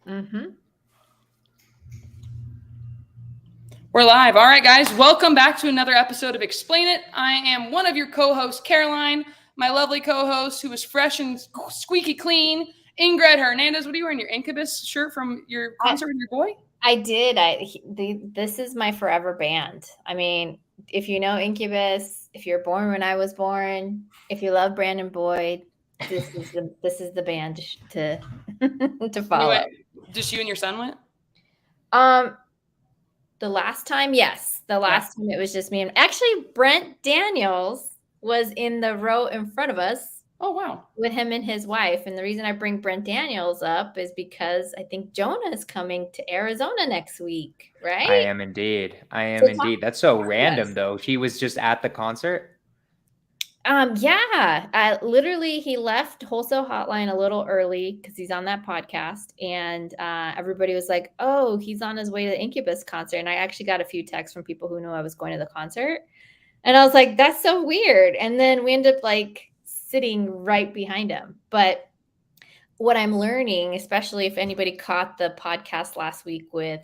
Mm-hmm. We're live. All right, guys. Welcome back to another episode of Explain It. I am one of your co-hosts, Caroline, my lovely co-host who is fresh and squeaky clean, Ingryd Hernandez. What are you wearing? Your Incubus shirt from your concert with your boy? I did. This is my forever band. I mean, if you know Incubus, if you're born when I was born, if you love Brandon Boyd, this is the band to to You follow. went, just you and your son went? Um, the last time, yes, the Yeah. last time it was just me and actually Brent Daniels was in the row in front of us Oh, wow. with him and his wife. And the reason I bring Brent Daniels up is because I think Jonah is coming to Arizona next week, I right? am indeed. I am So talk indeed. That's so to random, us. though. He was just at the concert. Yeah, literally he left Wholesale Hotline a little early because he's on that podcast, and everybody was like, "Oh, he's on his way to the Incubus concert." And I actually got a few texts from people who knew I was going to the concert, and I was like, "That's so weird." And then we ended up like sitting right behind him. But what I'm learning, especially if anybody caught the podcast last week with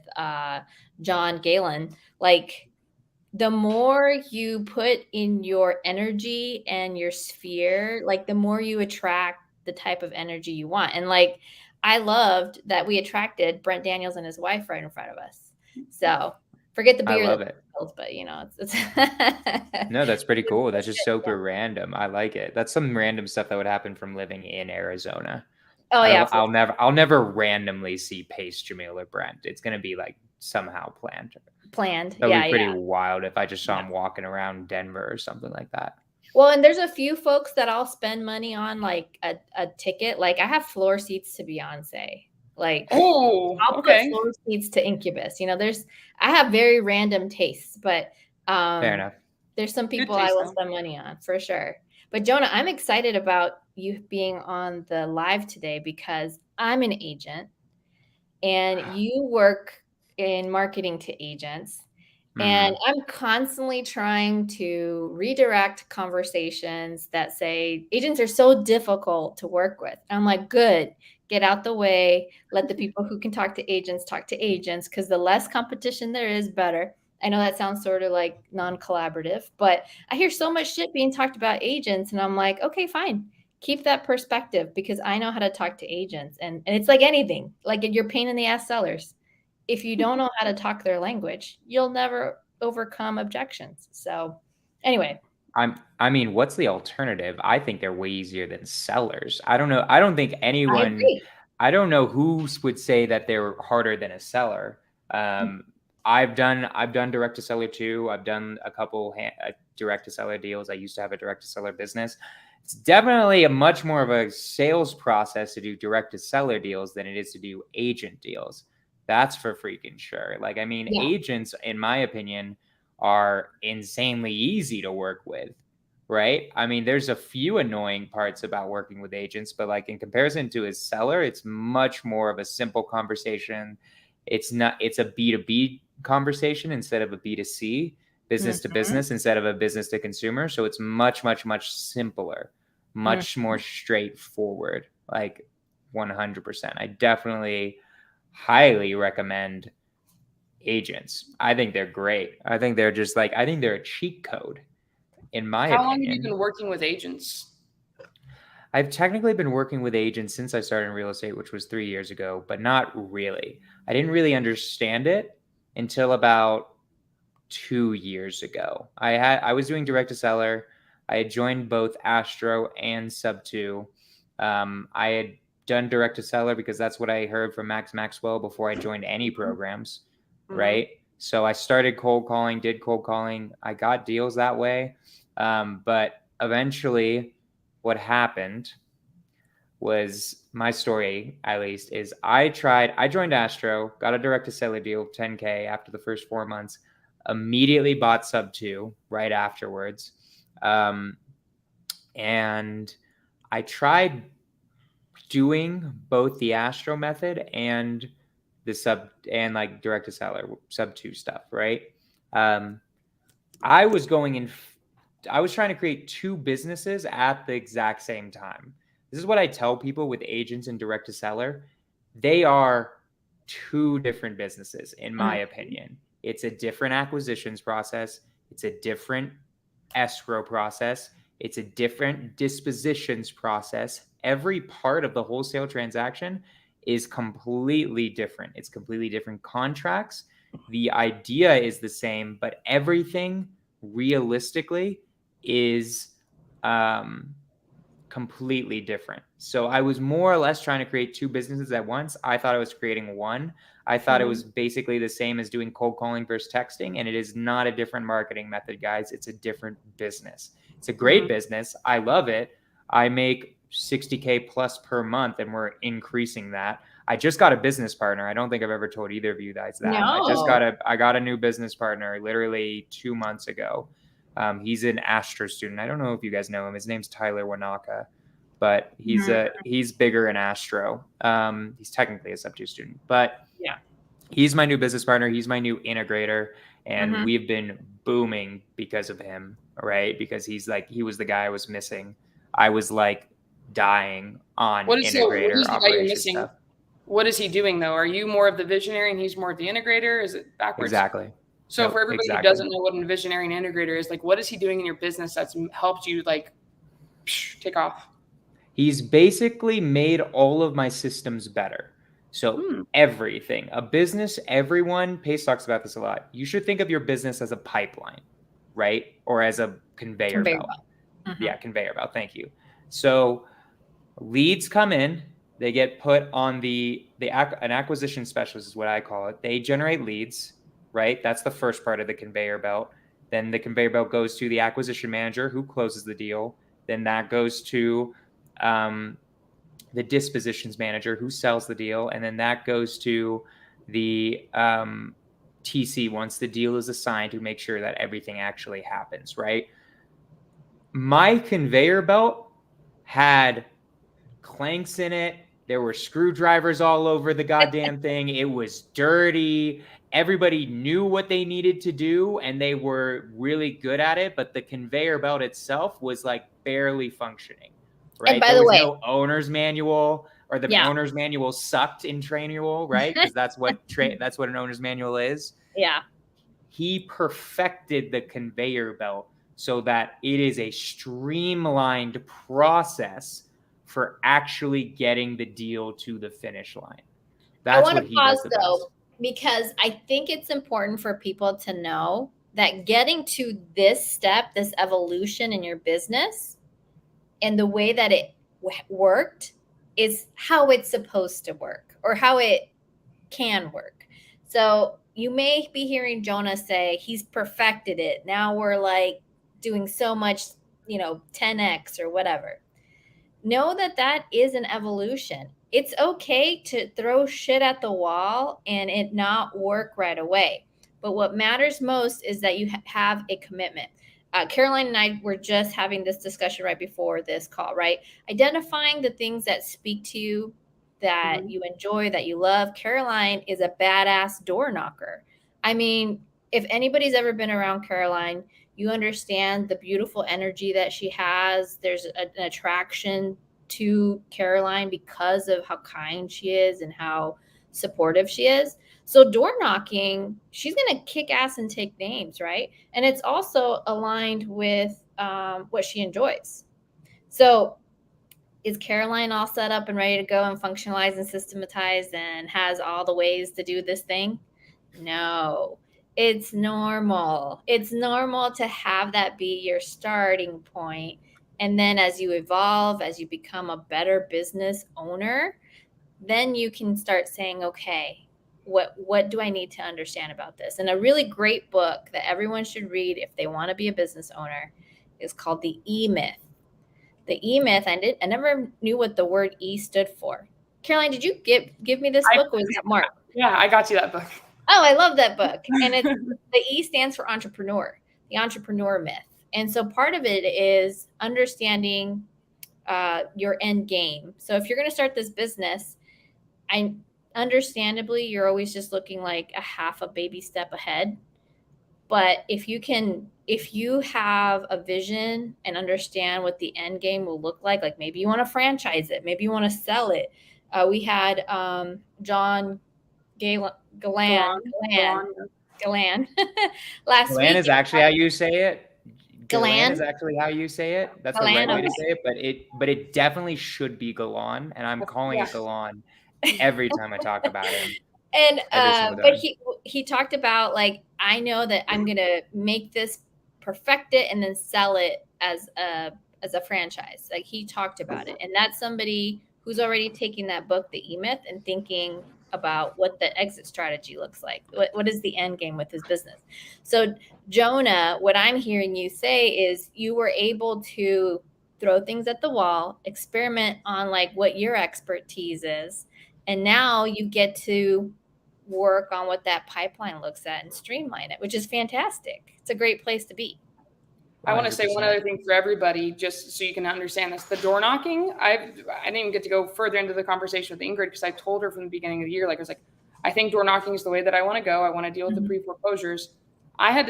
John Galen, like the more you put in your energy and your sphere, like the more you attract the type of energy you want. And like I loved that we attracted Brent Daniels and his wife right in front of us. So forget the I beer love that it. spilled, but it's No, that's pretty cool. That's just super random. I like it. That's some random stuff that would happen from living in Arizona. Oh yeah, I'll never randomly see Pace, Jamil, or Brent. It's gonna be like somehow planned. planned. That would Yeah, be pretty yeah. wild if I just saw Yeah. him walking around Denver or something like that. Well, and there's a few folks that I'll spend money on, like a ticket. Like I have floor seats to Beyonce. Like Oh, I'll put okay. floor seats to Incubus. I have very random tastes, but Fair enough. there's some people I taste, will though. spend money on for sure. But Jonah, I'm excited about you being on the live today because I'm an agent and you work in marketing to agents. And I'm constantly trying to redirect conversations that say agents are so difficult to work with. And I'm like, good, get out the way. Let the people who can talk to agents, because the less competition there is, better. I know that sounds sort of like non collaborative, but I hear so much shit being talked about agents. And I'm like, okay, fine. Keep that perspective because I know how to talk to agents. And it's like anything, like you're pain in the ass sellers. If you don't know how to talk their language, you'll never overcome objections. So, anyway, I mean, what's the alternative? I think they're way easier than sellers. I don't know. I don't think I anyone. agree. I don't know who would say that they're harder than a seller. I've done direct to seller too. I've done a couple direct to seller deals. I used to have a direct to seller business. It's definitely a much more of a sales process to do direct to seller deals than it is to do agent deals. That's for freaking sure. Like, I mean, Yeah. agents, in my opinion, are insanely easy to work with, right? I mean, there's a few annoying parts about working with agents, but like in comparison to a seller, it's much more of a simple conversation. It's a B2B conversation instead of a B2C, business to business instead of a business to consumer. So it's much, much, much simpler, much more straightforward, like 100%. I definitely highly recommend agents. I think they're great. I think they're just like, I think they're a cheat code, in my How long have opinion. you been working with agents? I've technically been working with agents since I started in real estate, which was 3 years ago, but not really. I didn't really understand it until about 2 years ago. I was doing direct to seller. I had joined both Astro and Sub2. I had done direct to seller because that's what I heard from Max Maxwell before I joined any programs, right? So I started cold calling, did cold calling. I got deals that way. But eventually, what happened was, my story at least is, I joined Astro, got a direct to seller deal, 10K after the first 4 months, immediately bought Sub2 right afterwards. And I tried doing both the Astro method and the like direct to seller Sub2 stuff, right? I was trying to create two businesses at the exact same time. This is what I tell people with agents and direct to seller. They are two different businesses, in my opinion. It's a different acquisitions process. It's a different escrow process. It's a different dispositions process. Every part of the wholesale transaction is completely different. It's completely different contracts. The idea is the same, but everything realistically is completely different. So I was more or less trying to create two businesses at once. I thought I was creating one. I thought it was basically the same as doing cold calling versus texting, and it is not a different marketing method, guys. It's a different business. It's a great business. I love it. I make $60K plus per month, and we're increasing that. I just got a business partner. I don't think I've ever told either of you guys that. No. I got a new business partner literally 2 months ago. He's an Astro student. I don't know if you guys know him. His name's Tyler Wanaka, but he's bigger in Astro. He's technically a Sub2 student, but yeah, he's my new business partner. He's my new integrator, and we've been booming because of him, right? Because he was the guy I was missing. I was like dying on integrator operation stuff. What is he doing though? Are you more of the visionary and he's more of the integrator? Is it backwards? Exactly. So for everybody who doesn't know what a visionary and integrator is, like, what is he doing in your business that's helped you like take off? He's basically made all of my systems better. So everything, a business, Pace talks about this a lot. You should think of your business as a pipeline, right? Or as a conveyor belt. Yeah, conveyor belt. Thank you. So leads come in, they get put on an acquisition specialist is what I call it. They generate leads, right? That's the first part of the conveyor belt. Then the conveyor belt goes to the acquisition manager who closes the deal. Then that goes to the dispositions manager who sells the deal. And then that goes to the TC once the deal is assigned to make sure that everything actually happens, right? My conveyor belt had clanks in it. There were screwdrivers all over the goddamn thing. It was dirty. Everybody knew what they needed to do, and they were really good at it. But the conveyor belt itself was like barely functioning, right? And by the way, no owner's manual, or the owner's manual sucked in Trainual, right? Because that's what an owner's manual is. Yeah. He perfected the conveyor belt so that it is a streamlined process for actually getting the deal to the finish line. That's I want to pause though, because I think it's important for people to know that getting to this step, this evolution in your business and the way that it worked is how it's supposed to work or how it can work. So you may be hearing Jonah say he's perfected it. Now we're like doing so much, 10x or whatever. Know that is an evolution. It's okay to throw shit at the wall and it not work right away. But what matters most is that you have a commitment. Caroline and I were just having this discussion right before this call, right? Identifying the things that speak to you, that you enjoy, that you love. Caroline is a badass door knocker. I mean, if anybody's ever been around Caroline, you understand the beautiful energy that she has. There's an attraction to Caroline because of how kind she is and how supportive she is. So door knocking, she's going to kick ass and take names, right? And it's also aligned with what she enjoys. So is Caroline all set up and ready to go and functionalize and systematize and has all the ways to do this thing? No. It's normal. It's normal to have that be your starting point. And then as you evolve, as you become a better business owner, then you can start saying, okay, what do I need to understand about this? And a really great book that everyone should read if they want to be a business owner is called The EMyth. The EMyth, I never knew what the word E stood for. Caroline, did you give me this book or was that Mark? Yeah, I got you that book. Oh, I love that book. And the E stands for entrepreneur, the entrepreneur myth. And so part of it is understanding your end game. So if you're going to start this business, understandably, you're always just looking like a half a baby step ahead. But if you have a vision and understand what the end game will look like maybe you want to franchise it, maybe you want to sell it. We had John Galan. Last Galan week. is actually how you say it. Galan is actually how you say it. That's the Galan, right way to okay. say it, but it definitely should be Galan, and I'm calling it Galan every time I talk about him. And Every single but time. he talked about, like, I know that I'm gonna make this, perfect it, and then sell it as a franchise. Like, he talked about it, and that's somebody who's already taking that book, The EMyth, and thinking about what the exit strategy looks like. What is the end game with his business? So Jonah, what I'm hearing you say is you were able to throw things at the wall, experiment on like what your expertise is, and now you get to work on what that pipeline looks at and streamline it, which is fantastic. It's a great place to be. I want to say 100%. one other thing for everybody, just so you can understand this. The door knocking, I didn't even get to go further into the conversation with Ingryd because I told her from the beginning of the year, like, I was like, I think door knocking is the way that I want to go. I want to deal with the pre-foreclosures. I had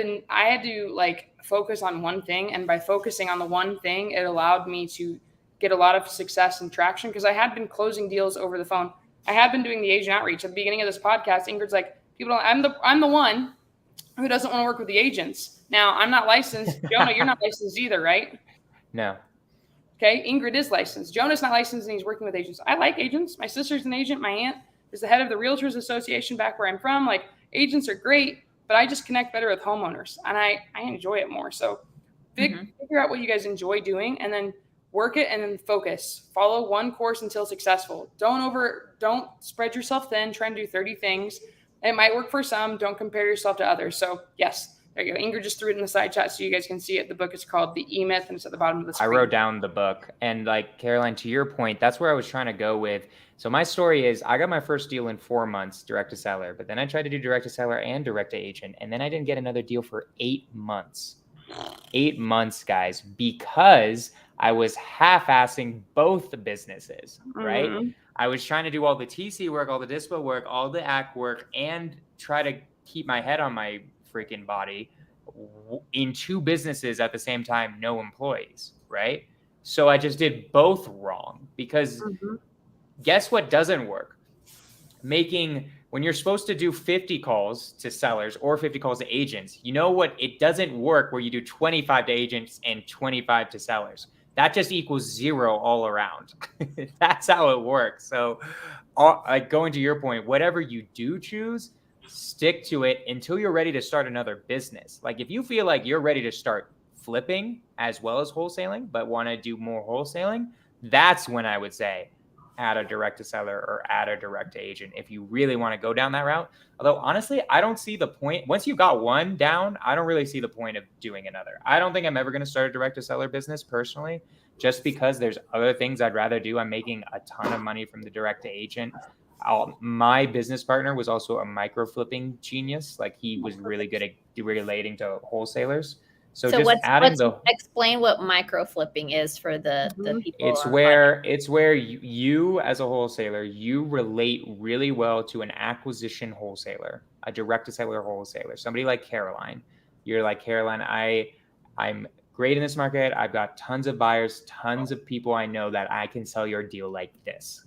to like focus on one thing, and by focusing on the one thing, it allowed me to get a lot of success and traction because I had been closing deals over the phone. I had been doing the agent outreach. At the beginning of this podcast, Ingrid's like, I'm the one who doesn't want to work with the agents. Now, I'm not licensed. Jonah, you're not licensed either, right? No. Okay, Ingryd is licensed. Jonah's not licensed, and he's working with agents. I like agents. My sister's an agent. My aunt is the head of the Realtors Association back where I'm from. Like, agents are great, but I just connect better with homeowners, and I enjoy it more. So figure out what you guys enjoy doing, and then work it, and then focus. Follow one course until successful. Don't spread yourself thin. Try and do 30 things. It might work for some. Don't compare yourself to others. So, yes. There you go. Ingryd just threw it in the side chat so you guys can see it. The book is called The EMyth, and it's at the bottom of the screen. I wrote down the book. And like, Caroline, to your point, that's where I was trying to go with. So my story is I got my first deal in 4 months, direct to seller, but then I tried to do direct to seller and direct to agent. And then I didn't get another deal for 8 months. 8 months, guys, because I was half-assing both the businesses, right? I was trying to do all the TC work, all the dispo work, all the ACK work, and try to keep my head on my freaking body in 2 businesses at the same time, no employees, right? So I just did both wrong because guess what doesn't work? When you're supposed to do 50 calls to sellers or 50 calls to agents, you know what? It doesn't work where you do 25 to agents and 25 to sellers. That just equals 0 all around. That's how it works. So like, going to your point, whatever you do choose, stick to it until you're ready to start another business. Like, if you feel like you're ready to start flipping as well as wholesaling, but want to do more wholesaling, that's when I would say add a direct to seller or add a direct to agent if you really want to go down that route. Although, honestly, I don't see the point. Once you've got one down, I don't really see the point of doing another. I don't think I'm ever going to start a direct to seller business personally, just because there's other things I'd rather do. I'm making a ton of money from the direct to agent. My business partner was also a micro flipping genius. Like, he was really good at relating to wholesalers. So just explain what micro flipping is for the people. It's where you as a wholesaler, you relate really well to an acquisition wholesaler, a direct to seller wholesaler, somebody like Caroline. You're like, Caroline, I'm great in this market. I've got tons of buyers, tons of people I know that I can sell your deal like this.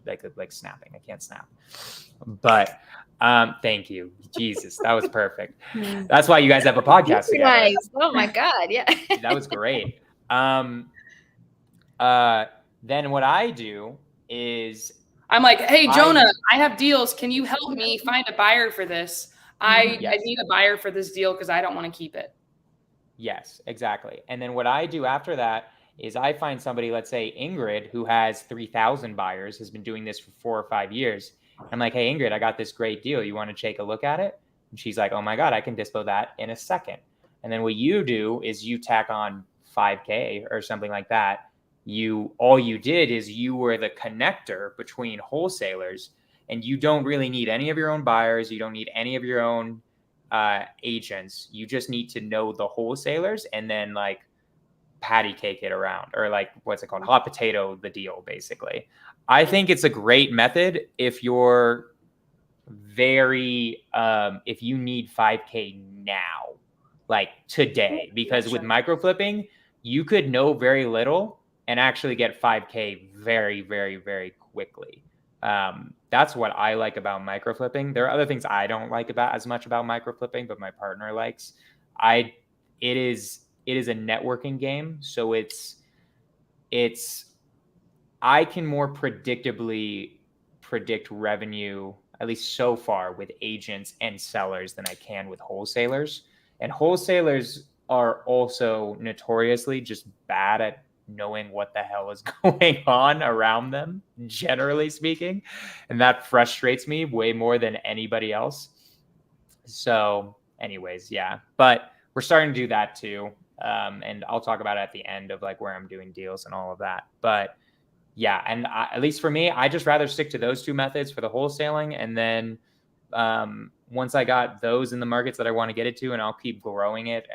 Like snapping. I can't snap. But thank you. Jesus, that was perfect. That's why you guys have a podcast together. Nice. Oh my God. Yeah. That was great. Then what I do is I'm like, hey, Jonah, I have deals. Can you help me find a buyer for this? I need a buyer for this deal because I don't want to keep it. Yes, exactly. And then what I do after that is I find somebody, let's say Ingryd, who has 3,000 buyers, has been doing this for 4 or 5 years. I'm like, hey, Ingryd, I got this great deal. You want to take a look at it? And she's like, oh my God, I can dispo that in a second. And then what you do is you tack on $5K or something like that. All you did is you were the connector between wholesalers, and you don't really need any of your own buyers. You don't need any of your own agents. You just need to know the wholesalers and then like patty cake it around, or like, what's it called? Hot potato the deal, basically. I think it's a great method if you're if you need 5K now, like today, because with micro flipping, you could know very little and actually get 5K very, very, very quickly. That's what I like about micro flipping. There are other things I don't like about as much about micro flipping, but my partner likes. It is a networking game, so it's I can more predictably predict revenue, at least so far, with agents and sellers than I can with wholesalers. And wholesalers are also notoriously just bad at knowing what the hell is going on around them, generally speaking. And that frustrates me way more than anybody else. So, anyways, yeah. But we're starting to do that too. And I'll talk about it at the end of like where I'm doing deals and all of that. But yeah, and at least for me, I just rather stick to those two methods for the wholesaling. And then once I got those in the markets that I want to get it to, and I'll keep growing it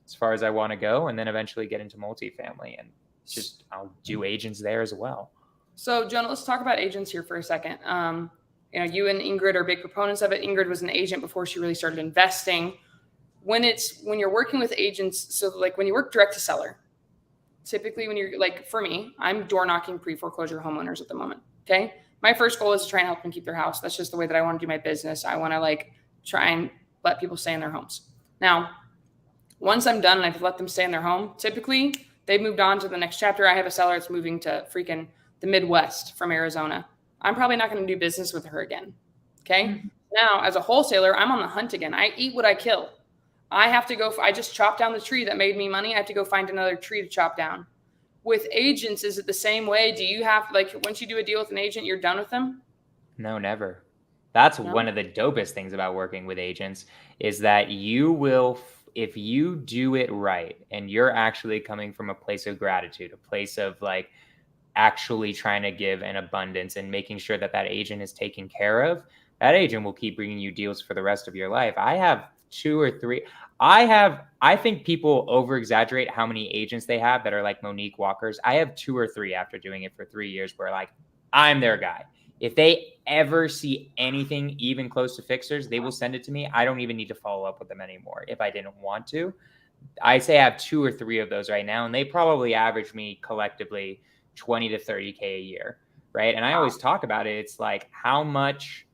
as far as I want to go, and then eventually get into multifamily, and just I'll do agents there as well. So Jonah, let's talk about agents here for a second. You and Ingryd are big proponents of it. Ingryd was an agent before she really started investing. When you're working with agents, so like when you work direct to seller, typically when you're like, for me, I'm door knocking pre-foreclosure homeowners at the moment. Okay. My first goal is to try and help them keep their house. That's just the way that I want to do my business. I want to like try and let people stay in their homes. Now, once I'm done and I've let them stay in their home, typically they've moved on to the next chapter. I have a seller that's moving to freaking the Midwest from Arizona. I'm probably not going to do business with her again. Okay. Mm-hmm. Now, as a wholesaler, I'm on the hunt again. I eat what I kill. I have to go. I just chopped down the tree that made me money. I have to go find another tree to chop down. With agents, is it the same way? Do you have, like, once you do a deal with an agent, you're done with them? No, never. That's one of the dopest things about working with agents is that you will, if you do it right, and you're actually coming from a place of gratitude, a place of like actually trying to give an abundance and making sure that that agent is taken care of, that agent will keep bringing you deals for the rest of your life. I have 2 or 3. I think people over exaggerate how many agents they have that are like Monique Walkers. I have 2 or 3 after doing it for 3 years where like, I'm their guy. If they ever see anything even close to fixers, they will send it to me. I don't even need to follow up with them anymore if I didn't want to. I say I have 2 or 3 of those right now, and they probably average me collectively 20 to 30K a year, right? And I always talk about it. It's like how much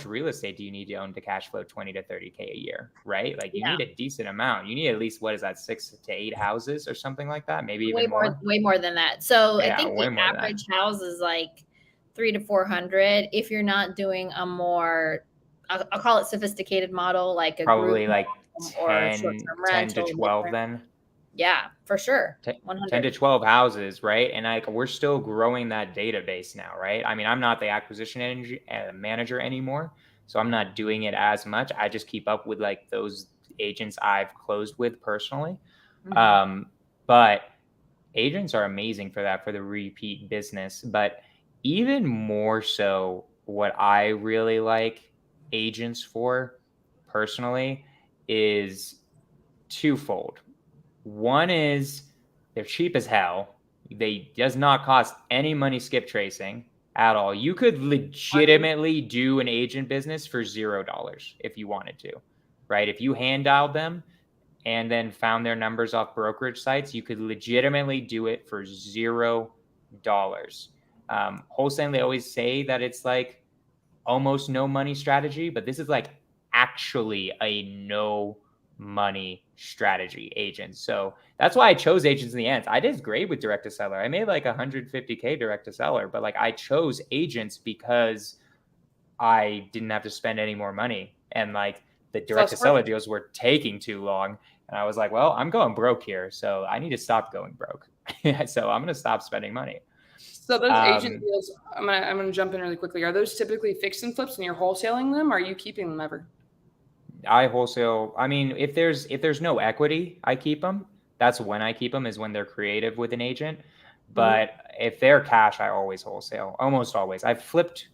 real estate do you need to own to cash flow 20 to 30K a year, right? Like you need a decent amount. You need at least, 6 to 8 houses or something like that. Maybe even more. Way more than that. So I think the average house is like 300 to 400. If you're not doing a more, I'll call it sophisticated model, like a probably group like 10 to 12 different. then. Yeah, for sure. 10 to 12 houses, right? And like we're still growing that database now, right? I mean, I'm not the acquisition manager anymore, so I'm not doing it as much. I just keep up with like those agents I've closed with personally. Mm-hmm. But agents are amazing for that, for the repeat business. But even more so, what I really like agents for personally is twofold. One is they're cheap as hell. They does not cost any money skip tracing at all. You could legitimately do an agent business for $0 if you wanted to, right? If you hand dialed them and then found their numbers off brokerage sites, you could legitimately do it for $0. Wholesale, they always say that it's like almost no money strategy, but this is like actually a no money strategy agent. So that's why I chose agents in the end. I did great with direct to seller. I made like 150K direct to seller, but like I chose agents because I didn't have to spend any more money. And like the direct to seller deals were taking too long. And I was like, well, I'm going broke here. So I need to stop going broke. So I'm going to stop spending money. So those agent deals, I'm gonna jump in really quickly. Are those typically fix and flips and you're wholesaling them? Or are you keeping them ever? I wholesale. I mean, if there's no equity, I keep them. That's when I keep them, is when they're creative with an agent. But if they're cash, I always wholesale. Almost always. I've flipped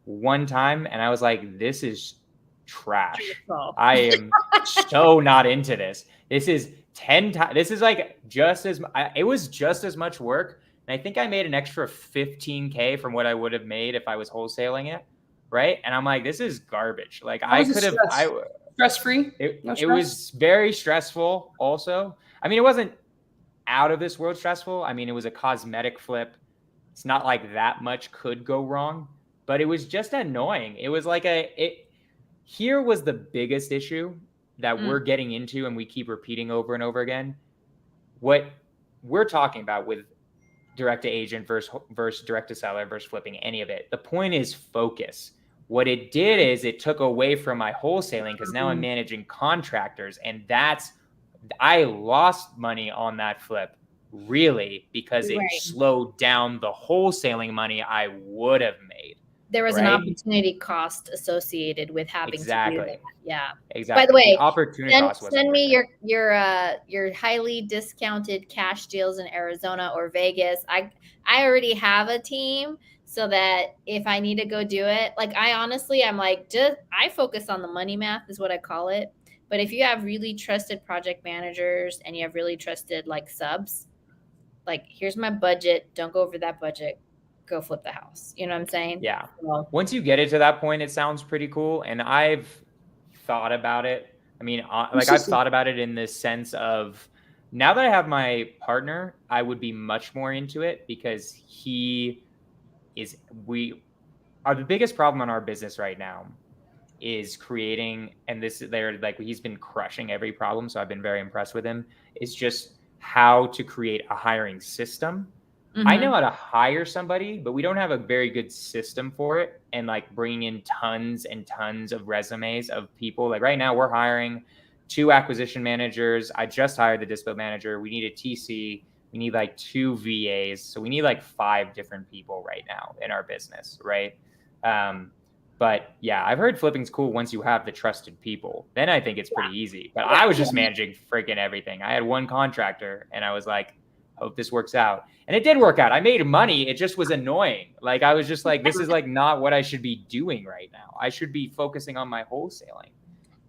one time and I was like, this is trash. I am so not into this. This is 10 times. This is like it was just as much work. And I think I made an extra 15K from what I would have made if I was wholesaling it. Right. And I'm like, this is garbage. Like I could have, stress-free. It was very stressful also. I mean, it wasn't out of this world stressful. I mean, it was a cosmetic flip, It's not like that much could go wrong, but it was just annoying. It was like here was the biggest issue that we're getting into and we keep repeating over and over again. What we're talking about with direct to agent versus direct to seller versus flipping any of it. The point is focus. What it did is it took away from my wholesaling because now I'm managing contractors, and I lost money on that flip really because it slowed down the wholesaling money I would have made. There was an opportunity cost associated with having to do that. Yeah. Exactly. By the way, opportunity cost send me your highly discounted cash deals in Arizona or Vegas. I already have a team so that if I need to go do it, like I focus on the money math is what I call it. But if you have really trusted project managers and you have really trusted like subs, like here's my budget, don't go over that budget. Go flip the house. You know what I'm saying? Yeah. Well, once you get it to that point, it sounds pretty cool. And I've thought about it. I mean, I've thought about it in this sense of now that I have my partner, I would be much more into it because the biggest problem in our business right now is creating, and he's been crushing every problem. So I've been very impressed with him. Is just how to create a hiring system. I know how to hire somebody, but we don't have a very good system for it. And like bringing in tons and tons of resumes of people. Like right now we're hiring 2 acquisition managers. I just hired the dispo manager. We need a TC. We need like 2 VAs. So we need like 5 different people right now in our business. Right. But yeah, I've heard flipping's cool once you have the trusted people. Then I think it's pretty easy. But I was just managing freaking everything. I had 1 contractor and I was like, hope this works out. And it did work out. I made money. It just was annoying. Like I was just like, this is like not what I should be doing right now. I should be focusing on my wholesaling.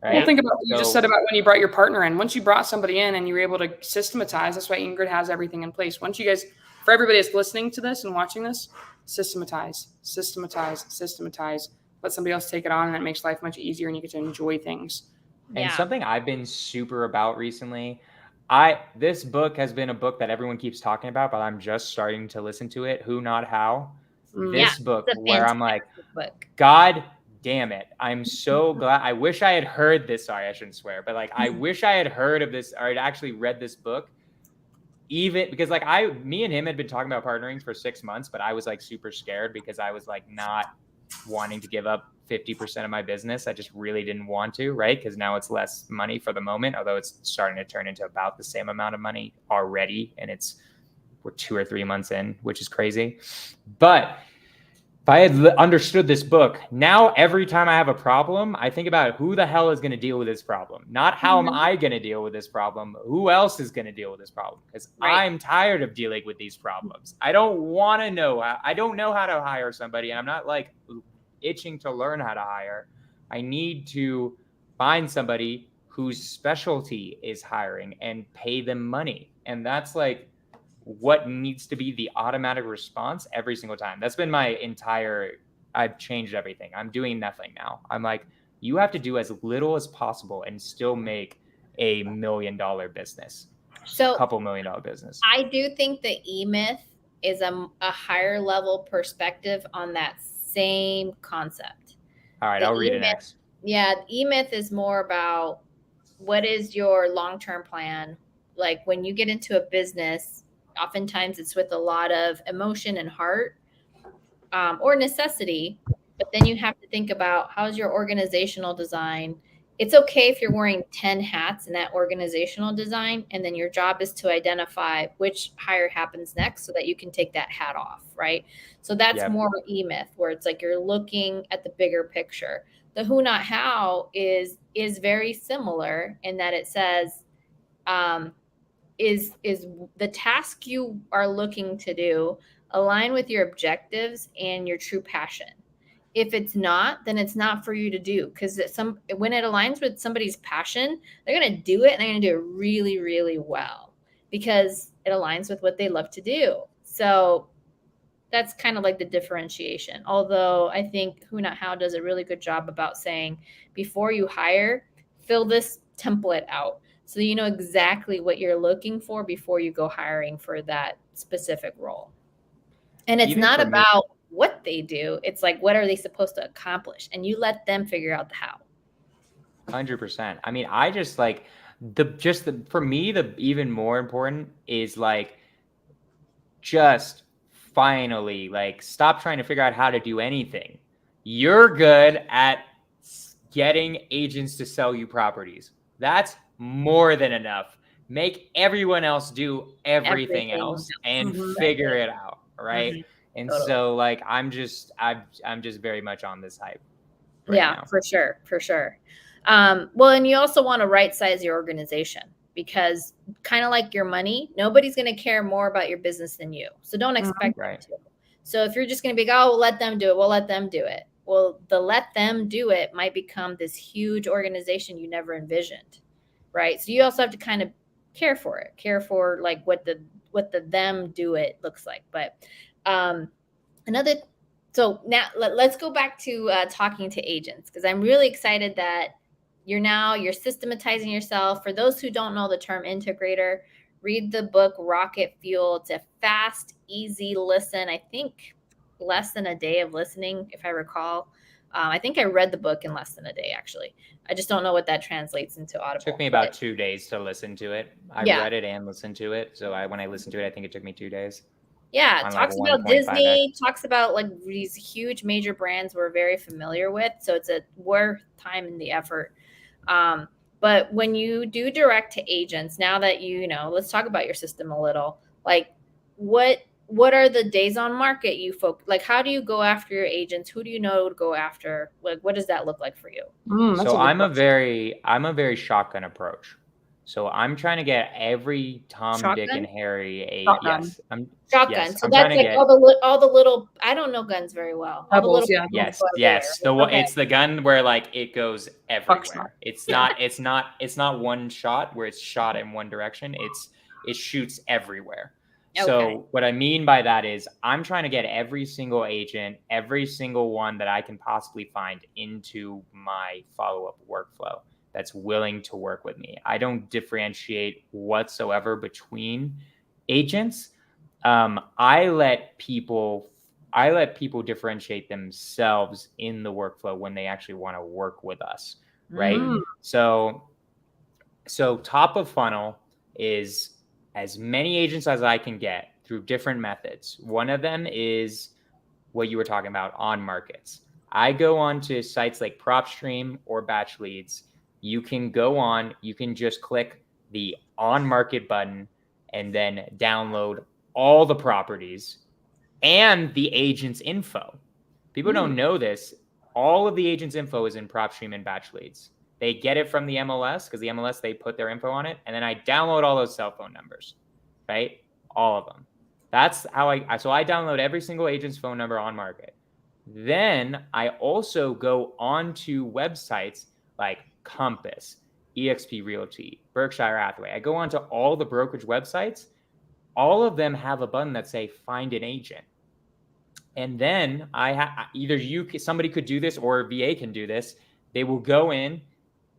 Right? Well, think about what you just said about when you brought your partner in. Once you brought somebody in and you were able to systematize, that's why Ingryd has everything in place. Once you guys, for everybody that's listening to this and watching this, systematize. Let somebody else take it on, and it makes life much easier and you get to enjoy things. And something I've been super about recently, this book has been a book that everyone keeps talking about, but I'm just starting to listen to it. Who Not How. This book where I'm like, God damn it. I'm so glad. I wish I had heard this. Sorry, I shouldn't swear, but like, I wish I had heard of this or I'd actually read this book. Even because like me and him had been talking about partnering for 6 months, but I was like super scared because I was like not wanting to give up 50% of my business. I just really didn't want to, right? Because now it's less money for the moment, although it's starting to turn into about the same amount of money already. And we're 2 or 3 months in, which is crazy. But if I had understood this book, now every time I have a problem, I think about who the hell is going to deal with this problem? Not how am I going to deal with this problem? Who else is going to deal with this problem? Because I'm tired of dealing with these problems. I don't want to know. I don't know how to hire somebody. And I'm not like itching to learn how to hire. I need to find somebody whose specialty is hiring and pay them money. And that's like what needs to be the automatic response every single time. That's been I've changed everything. I'm doing nothing now. I'm like, you have to do as little as possible and still make a $1 million business. So a couple $1 million business. I do think the EMyth is a higher level perspective on that same concept. All right, I'll read it next. Yeah, EMyth is more about what is your long-term plan. Like when you get into a business, oftentimes it's with a lot of emotion and heart or necessity, but then you have to think about how's your organizational design. It's okay if you're wearing 10 hats in that organizational design, and then your job is to identify which hire happens next so that you can take that hat off, right? So that's more EMyth, where it's like you're looking at the bigger picture. The who, not how is very similar in that it says, is the task you are looking to do align with your objectives and your true passion? If it's not, then it's not for you to do, because when it aligns with somebody's passion, they're going to do it and they're going to do it really, really well because it aligns with what they love to do. So that's kind of like the differentiation. Although I think Who Not How does a really good job about saying before you hire, fill this template out so you know exactly what you're looking for before you go hiring for that specific role. And it's Even not for me- about what they do. It's like, what are they supposed to accomplish? And you let them figure out the how. 100%. I mean, I just like for me, the even more important is like, just finally, like, stop trying to figure out how to do anything. You're good at getting agents to sell you properties. That's more than enough. Make everyone else do everything else and figure it out, right? And Totally. so, like, I'm just very much on this hype right now. For sure. Well, and you also want to right size your organization, because kind of like your money, nobody's going to care more about your business than you. So don't expect them to. So if you're just going to be, oh, we'll let them do it. We'll let them do it. Well, the let them do it might become this huge organization you never envisioned, right? So you also have to kind of care for like what the them do it looks like. But so now let's go back to talking to agents, because I'm really excited that you're systematizing yourself. For those who don't know the term integrator, read the book Rocket Fuel. It's a fast, easy listen. I think less than a day of listening, if I recall. I think I read the book in less than a day, actually. I just don't know what that translates into Audible. It took me about 2 days to listen to it. I read it and listened to it. So when I listened to it, I think it took me 2 days. Yeah, it talks about Disney, talks about like these huge major brands we're very familiar with. So it's worth time and the effort. But when you do direct to agents, now that let's talk about your system a little. Like, what are the days on market you like? How do you go after your agents? Who do you know to go after? Like, what does that look like for you? So I'm a very shotgun approach. So I'm trying to get every Tom, Dick, and Harry shotgun. Yes. Shotgun. Yes, so that's like all the little. I don't know guns very well. All Pebbles, the little yes. It's the gun where like it goes everywhere. It's not one shot where it's shot in one direction. It shoots everywhere. So what I mean by that is I'm trying to get every single agent, every single one that I can possibly find into my follow-up workflow that's willing to work with me. I don't differentiate whatsoever between agents. I let people differentiate themselves in the workflow when they actually want to work with us, right? So top of funnel is as many agents as I can get through different methods. One of them is what you were talking about, on markets. I go on to sites like PropStream or Batch Leads. You can go on, you can just click the on market button and then download all the properties and the agent's info. People don't know this. All of the agent's info is in PropStream and Batch Leads. They get it from the MLS, because the MLS, they put their info on it. And then I download all those cell phone numbers, right? All of them. That's how I download every single agent's phone number on market. Then I also go onto websites like Compass, eXp Realty, Berkshire Hathaway. I go onto all the brokerage websites. All of them have a button that say find an agent. And then somebody could do this, or a VA can do this. They will go in,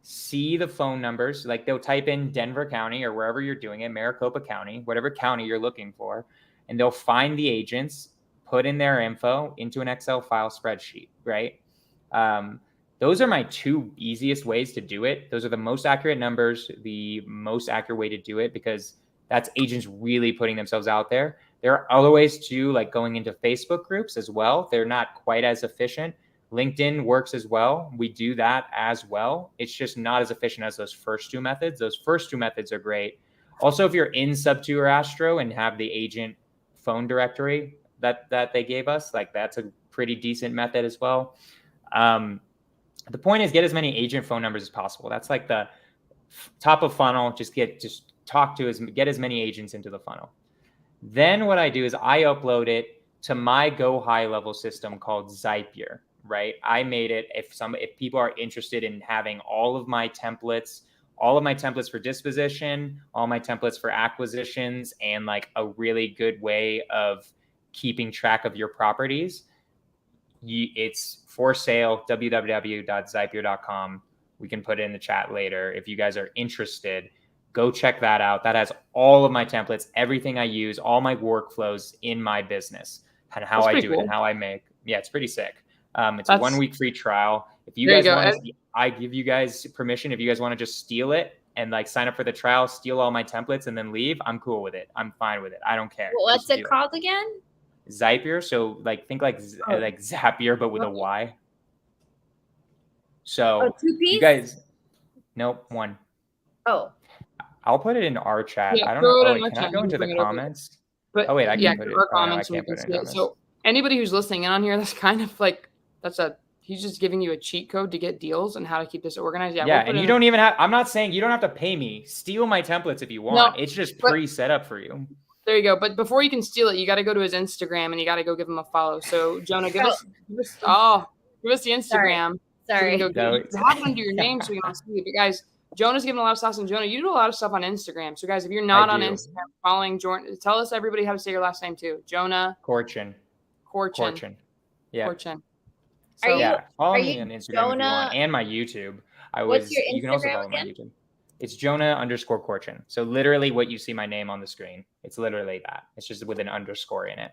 see the phone numbers, like they'll type in Denver County or wherever you're doing it, Maricopa County, whatever county you're looking for, and they'll find the agents, put in their info into an Excel file spreadsheet, right? Those are my two easiest ways to do it. Those are the most accurate numbers, the most accurate way to do it, because that's agents really putting themselves out there. There are other ways too, like going into Facebook groups as well. They're not quite as efficient. LinkedIn works as well. We do that as well. It's just not as efficient as those first two methods. Those first two methods are great. Also, if you're in Sub2 or Astro and have the agent phone directory that they gave us, like that's a pretty decent method as well. The point is, get as many agent phone numbers as possible. That's like the top of funnel. Get as many agents into the funnel. Then what I do is I upload it to my Go High level system called Zapier, right? I made it if people are interested in having all of my templates for disposition, all my templates for acquisitions, and like a really good way of keeping track of your properties. It's for sale, www.zapier.com. We can put it in the chat later. If you guys are interested, go check that out. That has all of my templates, everything I use, all my workflows in my business. and how I do it and how I make. Yeah, it's pretty sick. It's a 1 week free trial. If you guys want to, I give you guys permission. If you guys want to just steal it and like sign up for the trial, steal all my templates and then leave, I'm cool with it. I'm fine with it. I don't care. What's it called again? Zapier. So like think like Zapier, but with a Y. So 2 piece? You guys, nope, 1. Oh. I'll put it in our chat. Yeah, I don't know. Wait, can I go into the comments? But oh wait, I can put it. Our comments. I can't put it. So anybody who's listening in on here, that's kind of like he's just giving you a cheat code to get deals and how to keep this organized. Yeah, and you don't even have. I'm not saying you don't have to pay me. Steal my templates if you want. No, it's just pre-set up for you. There you go. But before you can steal it, you got to go to his Instagram and you got to go give him a follow. So Jonah, give us the Instagram. Sorry. So have it under your name so we don't see it. But guys, Jonah's giving a lot of sauce, and Jonah, you do a lot of stuff on Instagram. So guys, if you're not on Instagram following Jordan, tell us everybody how to say your last name too. Jonah. Korchin. Yeah. Korchin. So follow me on Instagram Jonah, if you want, and my YouTube. What's your Instagram you can also follow my YouTube. It's Jonah_Korchin. So literally what you see my name on the screen. It's literally that. It's just with an underscore in it.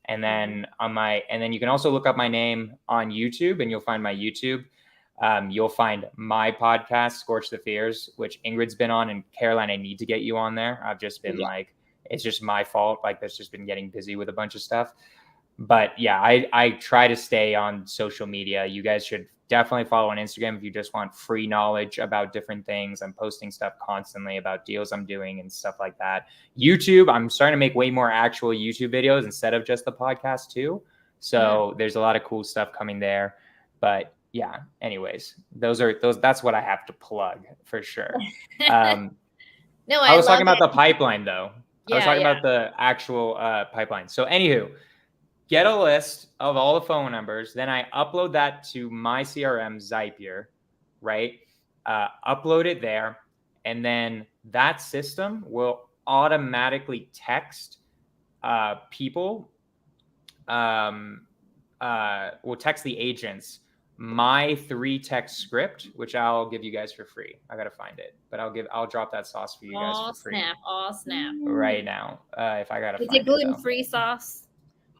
And then you can also look up my name on YouTube and you'll find my YouTube. You'll find my podcast, Scorch the Fears, which Ingryd's been on, and Caroline, I need to get you on there. I've just been it's just my fault. Like that's just been getting busy with a bunch of stuff. But yeah, I try to stay on social media. You guys should definitely follow on Instagram if you just want free knowledge about different things. I'm posting stuff constantly about deals I'm doing and stuff like that. YouTube, I'm starting to make way more actual YouTube videos instead of just the podcast too. So there's a lot of cool stuff coming there. But yeah, anyways, that's what I have to plug for sure. No, I was talking about the pipeline though. I was talking about the actual pipeline. So anywho, get a list of all the phone numbers. Then I upload that to my CRM, Zapier, right? Upload it there. And then that system will automatically text people, will text the agents my 3-text script, which I'll give you guys for free. I gotta find it, but I'll drop that sauce for you guys for free. Snap. Right now, if I gotta. Is it gluten-free sauce?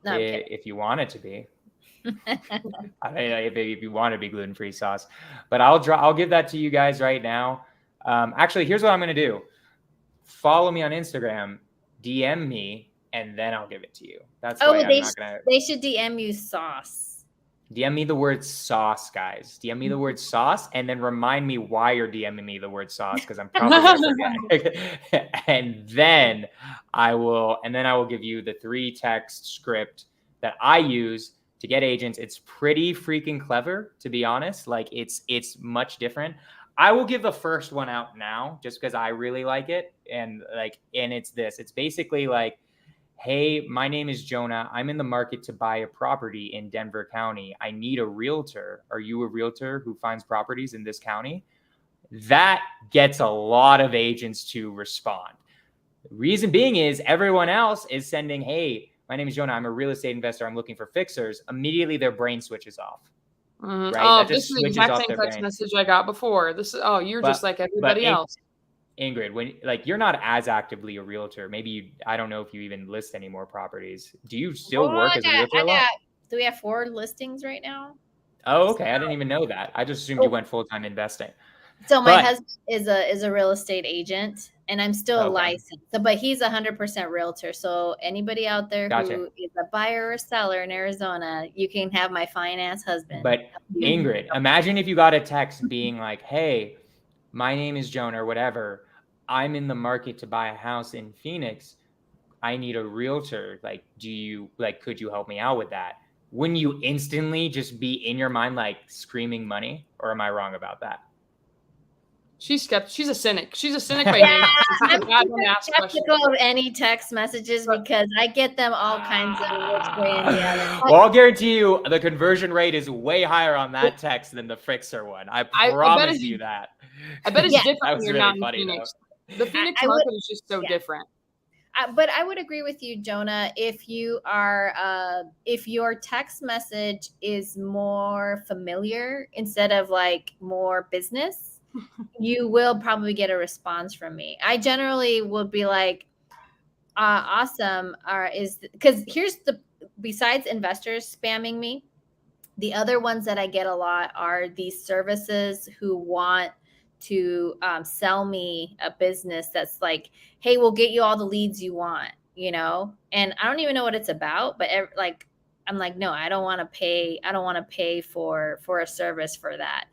No, if you want it to be. I mean, if you want to be gluten-free sauce, but I'll give that to you guys right now. Actually, here's what I'm gonna do. Follow me on Instagram, DM me, and then I'll give it to you. That's why they should DM you sauce. DM me the word sauce, guys. DM me the word sauce, and then remind me why you're DMing me the word sauce, because I'm probably gonna forget. and then I will give you the 3-text script that I use to get agents. It's pretty freaking clever, to be honest. Like it's much different. I will give the first one out now just because I really like it. And it's this. It's basically like, hey, my name is Jonah. I'm in the market to buy a property in Denver County. I need a realtor. Are you a realtor who finds properties in this county? That gets a lot of agents to respond. The reason being is everyone else is sending, hey, my name is Jonah. I'm a real estate investor. I'm looking for fixers. Immediately their brain switches off. Right? Oh, this is the exact same text message I got before. You're just like everybody else. Ingrid, when you're not as actively a realtor, maybe I don't know if you even list any more properties. Do you still work as a realtor? Do we have 4 listings right now? Oh, okay. I didn't even know that. I just assumed you went full-time investing. So my husband is a real estate agent, and I'm still licensed. But he's 100% realtor. So anybody out there who is a buyer or seller in Arizona, you can have my finance husband. But Ingrid, imagine if you got a text being like, hey, my name is Jonah or whatever. I'm in the market to buy a house in Phoenix. I need a realtor. Could you help me out with that? Wouldn't you instantly just be in your mind, screaming money? Or am I wrong about that? She's a cynic. She's a cynic by name. I'm skeptical of any text messages because I get them all kinds of which way and the other. Well, I'll guarantee you the conversion rate is way higher on that text than the Fixer one. I promise you that. I bet it's different when you're not in Phoenix. The Phoenix market is just so different. But I would agree with you, Jonah. If you are, if your text message is more familiar instead of more business, you will probably get a response from me. I generally would be like, awesome. Because here's besides investors spamming me, the other ones that I get a lot are these services who want to sell me a business that's like, hey, we'll get you all the leads you want, you know? And I don't even know what it's about, but like, I'm like, no, I don't want to pay. I don't want to pay for a service for that.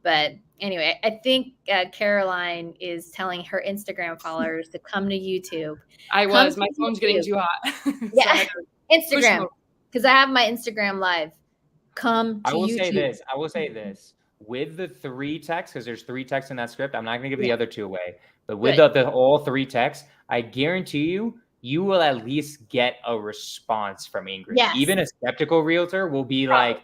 But anyway, I think Caroline is telling her Instagram followers to come to YouTube. My phone's getting too hot. Yeah, Instagram, because I have my Instagram live. Come to YouTube. I will say this. With the 3 texts, because there's 3 texts in that script, I'm not going to give the other 2 away. But with the all 3 texts, I guarantee you will at least get a response from Ingryd. Yes. Even a skeptical realtor will be like,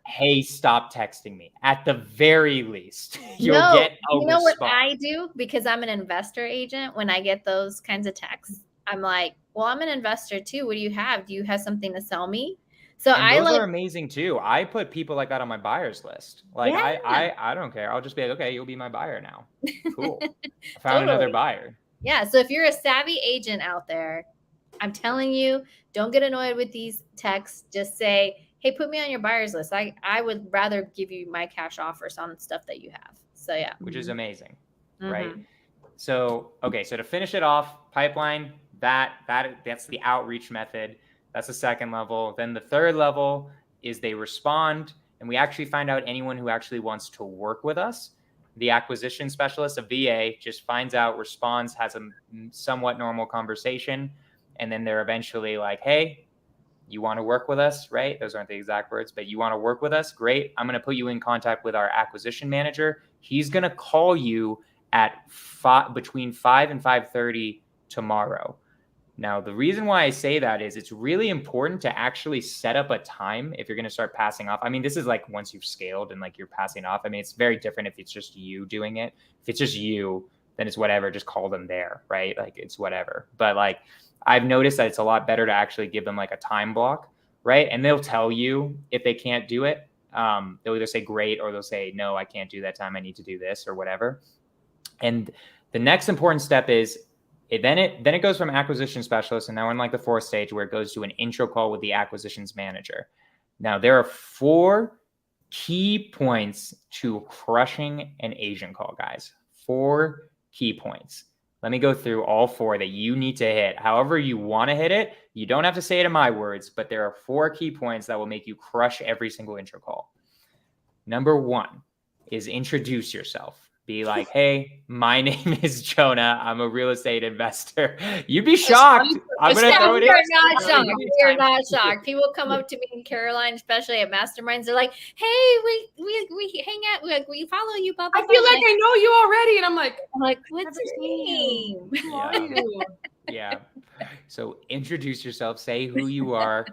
hey, stop texting me. At the very least, you'll get a response. You know what I do? Because I'm an investor agent, when I get those kinds of texts, I'm like, well, I'm an investor too. What do you have? Do you have something to sell me? So and those are amazing too. I put people like that on my buyers list. Like I don't care. I'll just be like, okay, you'll be my buyer now. Cool. I found another buyer. Yeah. So if you're a savvy agent out there, I'm telling you, don't get annoyed with these texts. Just say, hey, put me on your buyers list. I would rather give you my cash offers on stuff that you have. So yeah. Which is amazing. Right. So, okay. So to finish it off, pipeline, that's the outreach method. That's the second level. Then the third level is they respond, and we actually find out anyone who actually wants to work with us. The acquisition specialist, a VA, just finds out, responds, has a somewhat normal conversation, and then they're eventually like, hey, you want to work with us, right? Those aren't the exact words, but you want to work with us? Great. I'm going to put you in contact with our acquisition manager. He's going to call you at between 5 and 5:30 tomorrow. Now, the reason why I say that is it's really important to actually set up a time if you're going to start passing off. I mean, this is like once you've scaled and like you're passing off. I mean, it's very different if it's just you doing it. If it's just you, then it's whatever. Just call them there, right? Like it's whatever. But like I've noticed that it's a lot better to actually give them like a time block, right? And they'll tell you if they can't do it. They'll either say great or they'll say, no, I can't do that time. I need to do this or whatever. And the next important step is then it goes from acquisition specialist, and now we're in like the 4th stage where it goes to an intro call with the acquisitions manager. Now there are 4 key points to crushing an agent call, guys. 4 key points. Let me go through all 4 that you need to hit. However you want to hit it, you don't have to say it in my words, but there are 4 key points that will make you crush every single intro call. Number 1 is introduce yourself. Be like, hey, my name is Jonah. I'm a real estate investor. You'd be shocked. I'm going to throw it in. We're not shocked. People come up to me in Caroline, especially at masterminds. They're like, hey, we hang out. We follow you. Blah, blah, I feel like I know you already. And I'm like, what's your name? Who are you? Yeah. So introduce yourself, say who you are,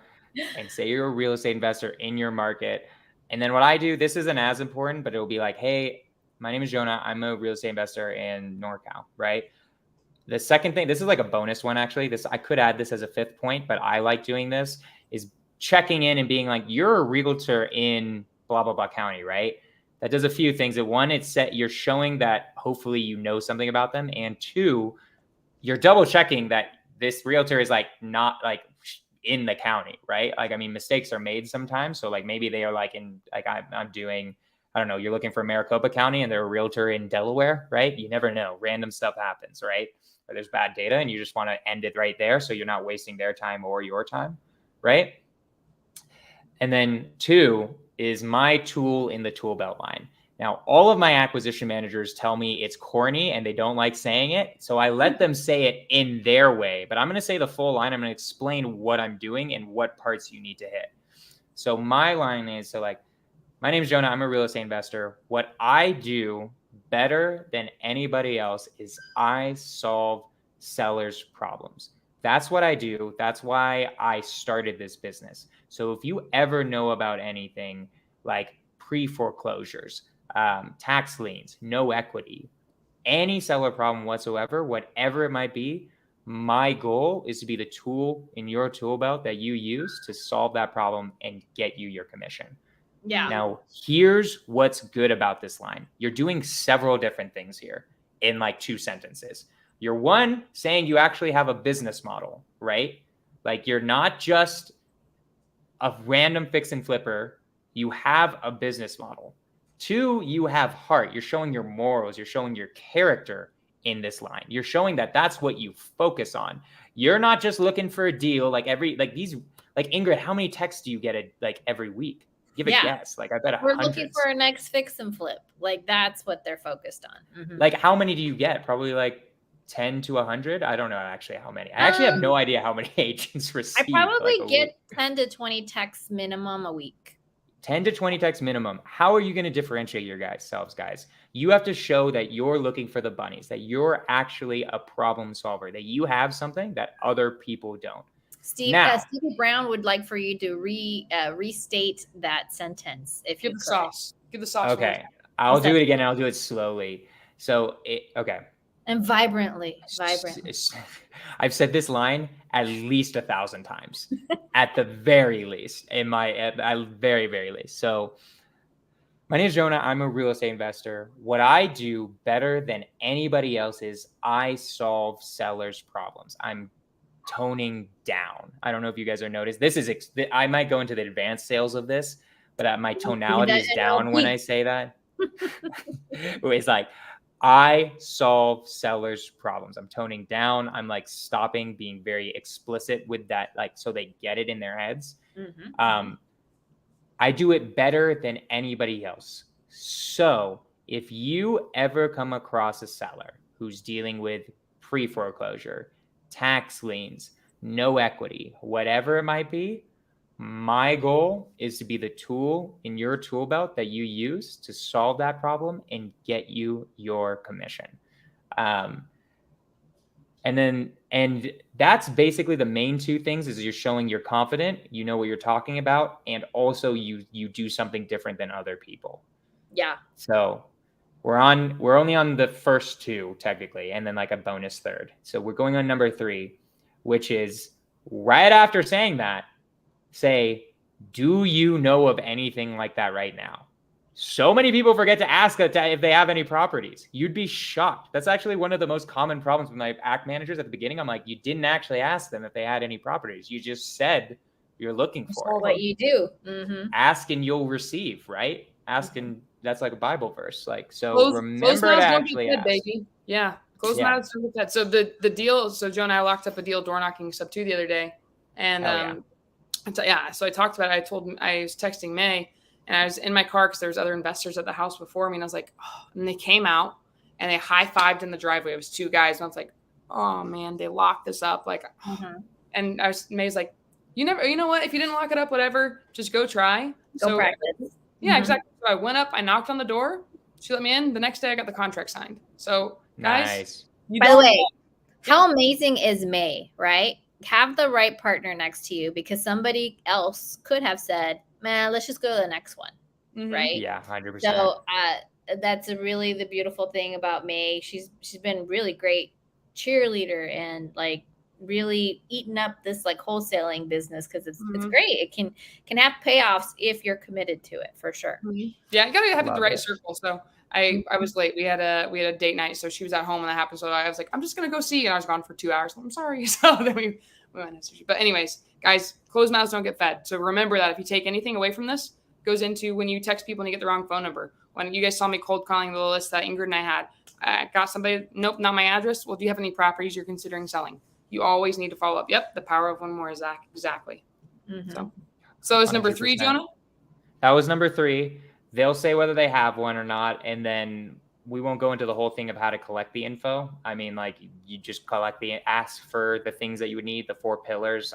and say you're a real estate investor in your market. And then what I do, this isn't as important, but it'll be like, hey, my name is Jonah. I'm a real estate investor in NorCal, right? The second thing, this is like a bonus one, actually. I could add this as a 5th point, but I like doing this, is checking in and being like, you're a realtor in blah, blah, blah county, right? That does a few things. That 1, you're showing that hopefully you know something about them. And 2, you're double checking that this realtor is like not like in the county, right? Like, I mean, mistakes are made sometimes. So like maybe they are like in, like I'm doing, I don't know, you're looking for Maricopa County and they're a realtor in Delaware, right? You never know. Random stuff happens, right? Or there's bad data and you just want to end it right there so you're not wasting their time or your time, right? And then 2 is my tool in the tool belt line. Now, all of my acquisition managers tell me it's corny and they don't like saying it. So I let them say it in their way, but I'm going to say the full line. I'm going to explain what I'm doing and what parts you need to hit. So my line is, my name is Jonah. I'm a real estate investor. What I do better than anybody else is I solve sellers' problems. That's what I do. That's why I started this business. So if you ever know about anything like pre-foreclosures, tax liens, no equity, any seller problem whatsoever, whatever it might be, my goal is to be the tool in your tool belt that you use to solve that problem and get you your commission. Yeah. Now, here's what's good about this line. You're doing several different things here in like 2 sentences. You're 1, saying you actually have a business model, right? Like, you're not just a random fix and flipper. You have a business model. 2, you have heart. You're showing your morals. You're showing your character in this line. You're showing that that's what you focus on. You're not just looking for a deal. Like Ingryd, how many texts do you get every week? Give a guess. Like, I bet We're hundreds. looking for a next fix and flip. Like, that's what they're focused on. Mm-hmm. Like, how many do you get? Probably like 10 to 100. I don't know actually how many. I actually have no idea how many agents receive. I probably get 10 to 20 texts minimum a week. 10 to 20 texts minimum. How are you going to differentiate yourselves, guys? You have to show that you're looking for the bunnies, that you're actually a problem solver, that you have something that other people don't. Stevie Brown would like for you to restate that sentence. If you give the sauce. Give the sauce. Okay, I'll do it again. And I'll do it slowly. Okay. And vibrantly. I've said this line at least 1,000 times, at the very least, very, very least. So my name is Jonah. I'm a real estate investor. What I do better than anybody else is I solve sellers' problems. I'm toning down. I don't know if you guys are noticed. I might go into the advanced sales of this, but my tonality is down when I say that. It's like, I solve sellers' problems. I'm toning down. I'm like stopping being very explicit with that, like, so they get it in their heads. Mm-hmm. I do it better than anybody else. So if you ever come across a seller who's dealing with pre-foreclosure, tax liens, no equity, whatever it might be, my goal is to be the tool in your tool belt that you use to solve that problem and get you your commission. And that's basically the main 2 things is you're showing you're confident, you know what you're talking about, and also you do something different than other people. Yeah. So we're only on the first 2 technically, and then like a bonus third. So we're going on number 3, which is right after saying that, say, do you know of anything like that right now? So many people forget to ask if they have any properties. You'd be shocked. That's actually one of the most common problems with my act managers at the beginning. I'm like, you didn't actually ask them if they had any properties. You just said you're looking for it. What you do. Mm-hmm. Ask and you'll receive, right? Ask and that's like a Bible verse. Like, so remember to actually ask. Baby. Yeah. Close mouths don't get fed. So the deal, so Joe and I locked up a deal door knocking Sub2 the other day. And so I talked about it. I was texting May, and I was in my car because there was other investors at the house before me, and I was like, oh, and they came out and they high-fived in the driveway. It was 2 guys, and I was like, oh man, they locked this up. Like, and May's like, you know what? If you didn't lock it up, whatever, just go try. Go practice. Yeah, exactly. So I went up, I knocked on the door, she let me in. The next day I got the contract signed. So guys, nice. By the way, how amazing is May, right? Have the right partner next to you, because somebody else could have said, man, let's just go to the next one. Mm-hmm. Right? Yeah, 100%. So that's really the beautiful thing about May. She's been really great cheerleader and like really eating up this like wholesaling business, because it's great. It can have payoffs if you're committed to it, for sure. Mm-hmm. Yeah, you gotta have the right circle. So I was late. We had a date night, so she was at home when that happened. So I was like, I'm just gonna go see, and I was gone for 2 hours. I'm sorry. So then we went to sushi. But anyways, guys, closed mouths don't get fed. So remember that if you take anything away from this, goes into when you text people and you get the wrong phone number. When you guys saw me cold calling the list that Ingryd and I had, I got somebody, nope, not my address. Well, do you have any properties you're considering selling? You always need to follow up. Yep, the power of one more is exactly. Mm-hmm. So is number 3, Jonah? That was number 3. They'll say whether they have one or not, and then we won't go into the whole thing of how to collect the info. I mean, like, you just ask for the things that you would need, the 4 pillars.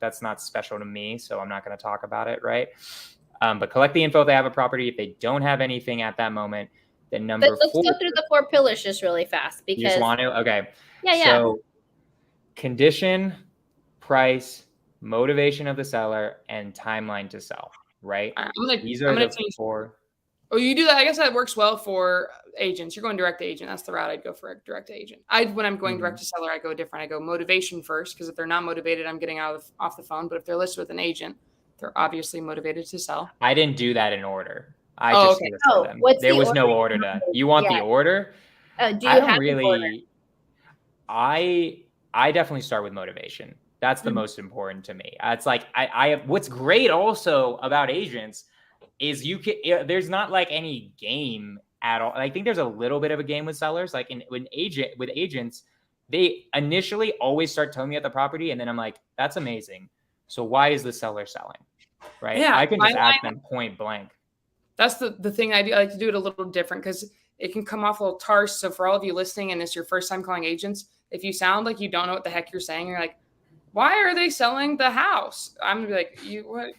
That's not special to me, so I'm not going to talk about it, right? But collect the info if they have a property. If they don't have anything at that moment, then number 4. Let's go through the 4 pillars just really fast, because you just want to? Okay. Yeah. So condition, price, motivation of the seller, and timeline to sell, right? These are the 4. Oh, you do that. I guess that works well for agents. You're going direct to agent. That's the route I'd go for, direct to agent. When I'm going direct to seller, I go different. I go motivation first, because if they're not motivated, I'm getting off the phone. But if they're listed with an agent, they're obviously motivated to sell. I didn't do that in order. There was no order to. You want the order? Do you have the order? I definitely start with motivation. That's the most important to me. It's like what's great also about agents is there's not like any game at all. I think there's a little bit of a game with sellers. Like with agents, they initially always start telling me at the property, and then I'm like, that's amazing. So why is the seller selling? Right? Yeah, I can just ask them point blank. That's the thing I do. I like to do it a little different because it can come off a little terse. So for all of you listening, and it's your first time calling agents, if you sound like you don't know what the heck you're saying, you're like, why are they selling the house? I'm gonna be like,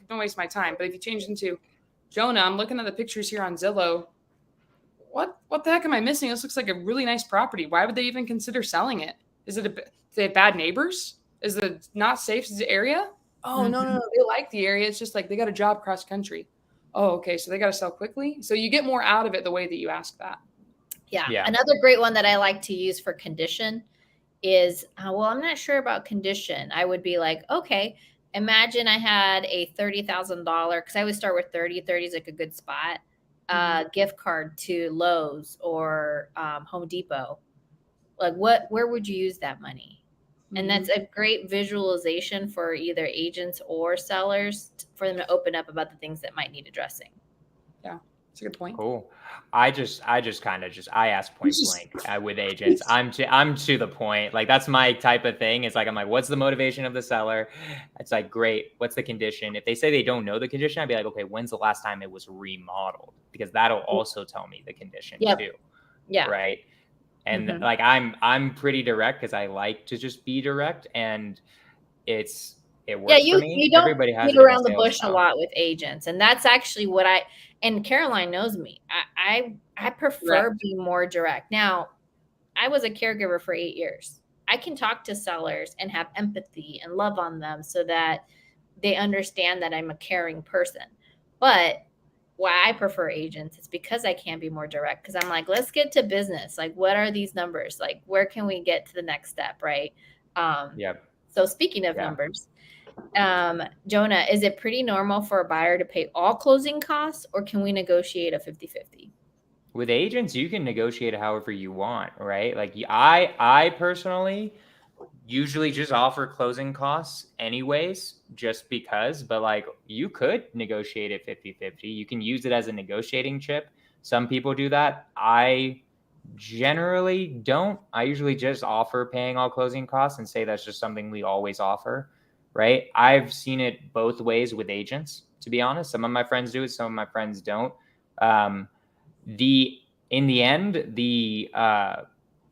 don't waste my time. But if you change it into, Jonah, I'm looking at the pictures here on Zillow. What the heck am I missing? This looks like a really nice property. Why would they even consider selling it? Do they have bad neighbors? Is it not safe area? Oh, no. They like the area. It's just like they got a job cross country. Oh, okay. So they got to sell quickly. So you get more out of it the way that you ask that. Yeah. Another great one that I like to use for condition is, I'm not sure about condition. I would be like, okay, imagine I had a $30,000, because I always start with 30. 30 is like a good spot. Gift card to Lowe's or Home Depot. Like where would you use that money? And that's a great visualization for either agents or sellers for them to open up about the things that might need addressing. Yeah, that's a good point. Cool. I ask point blank with agents. I'm to the point. Like that's my type of thing. It's like, I'm like, what's the motivation of the seller? It's like, great. What's the condition? If they say they don't know the condition, I'd be like, okay, when's the last time it was remodeled? Because that'll also tell me the condition too. Yeah. Right. And like, I'm pretty direct because I like to just be direct, and it works for me. You don't Everybody has beat around the bush a lot with agents. And that's actually what and Caroline knows me. I prefer being more direct. Now, I was a caregiver for 8 years. I can talk to sellers and have empathy and love on them so that they understand that I'm a caring person. But why I prefer agents is because I can be more direct, because I'm like, let's get to business. Like, what are these numbers? Like, where can we get to the next step? Right. So speaking of numbers, Jonah, is it pretty normal for a buyer to pay all closing costs, or can we negotiate a 50-50? With agents, you can negotiate however you want, right? Like I personally usually just offer closing costs anyways, just because, but like you could negotiate it 50-50. You can use it as a negotiating chip. Some people do that. I generally don't. I usually just offer paying all closing costs and say that's just something we always offer, right? I've seen it both ways with agents, to be honest. Some of my friends do it, some of my friends don't. In the end,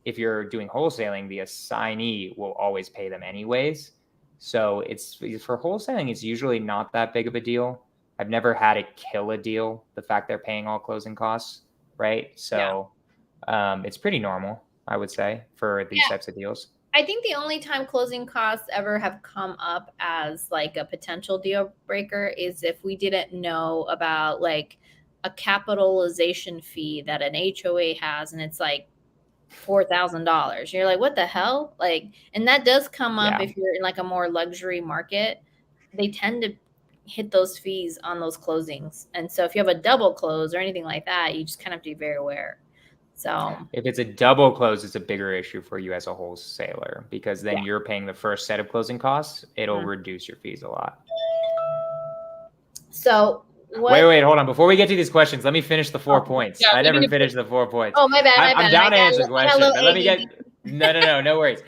if you're doing wholesaling, the assignee will always pay them anyways. So it's for wholesaling, it's usually not that big of a deal. I've never had it kill a deal, the fact they're paying all closing costs, right? So it's pretty normal, I would say, for these types of deals. I think the only time closing costs ever have come up as like a potential deal breaker is if we didn't know about like a capitalization fee that an HOA has, and it's like $4,000. You're like, what the hell? Like, and that does come up if you're in like a more luxury market. They tend to hit those fees on those closings. And so if you have a double close or anything like that, you just kind of have to be very aware. So if it's a double close, it's a bigger issue for you as a wholesaler, because then you're paying the first set of closing costs. It'll reduce your fees a lot. So wait, hold on. Before we get to these questions, let me finish the 4 points. Yeah, I never finished the 4 points. Oh, my bad. I'm down to answer questions, but let me get no worries.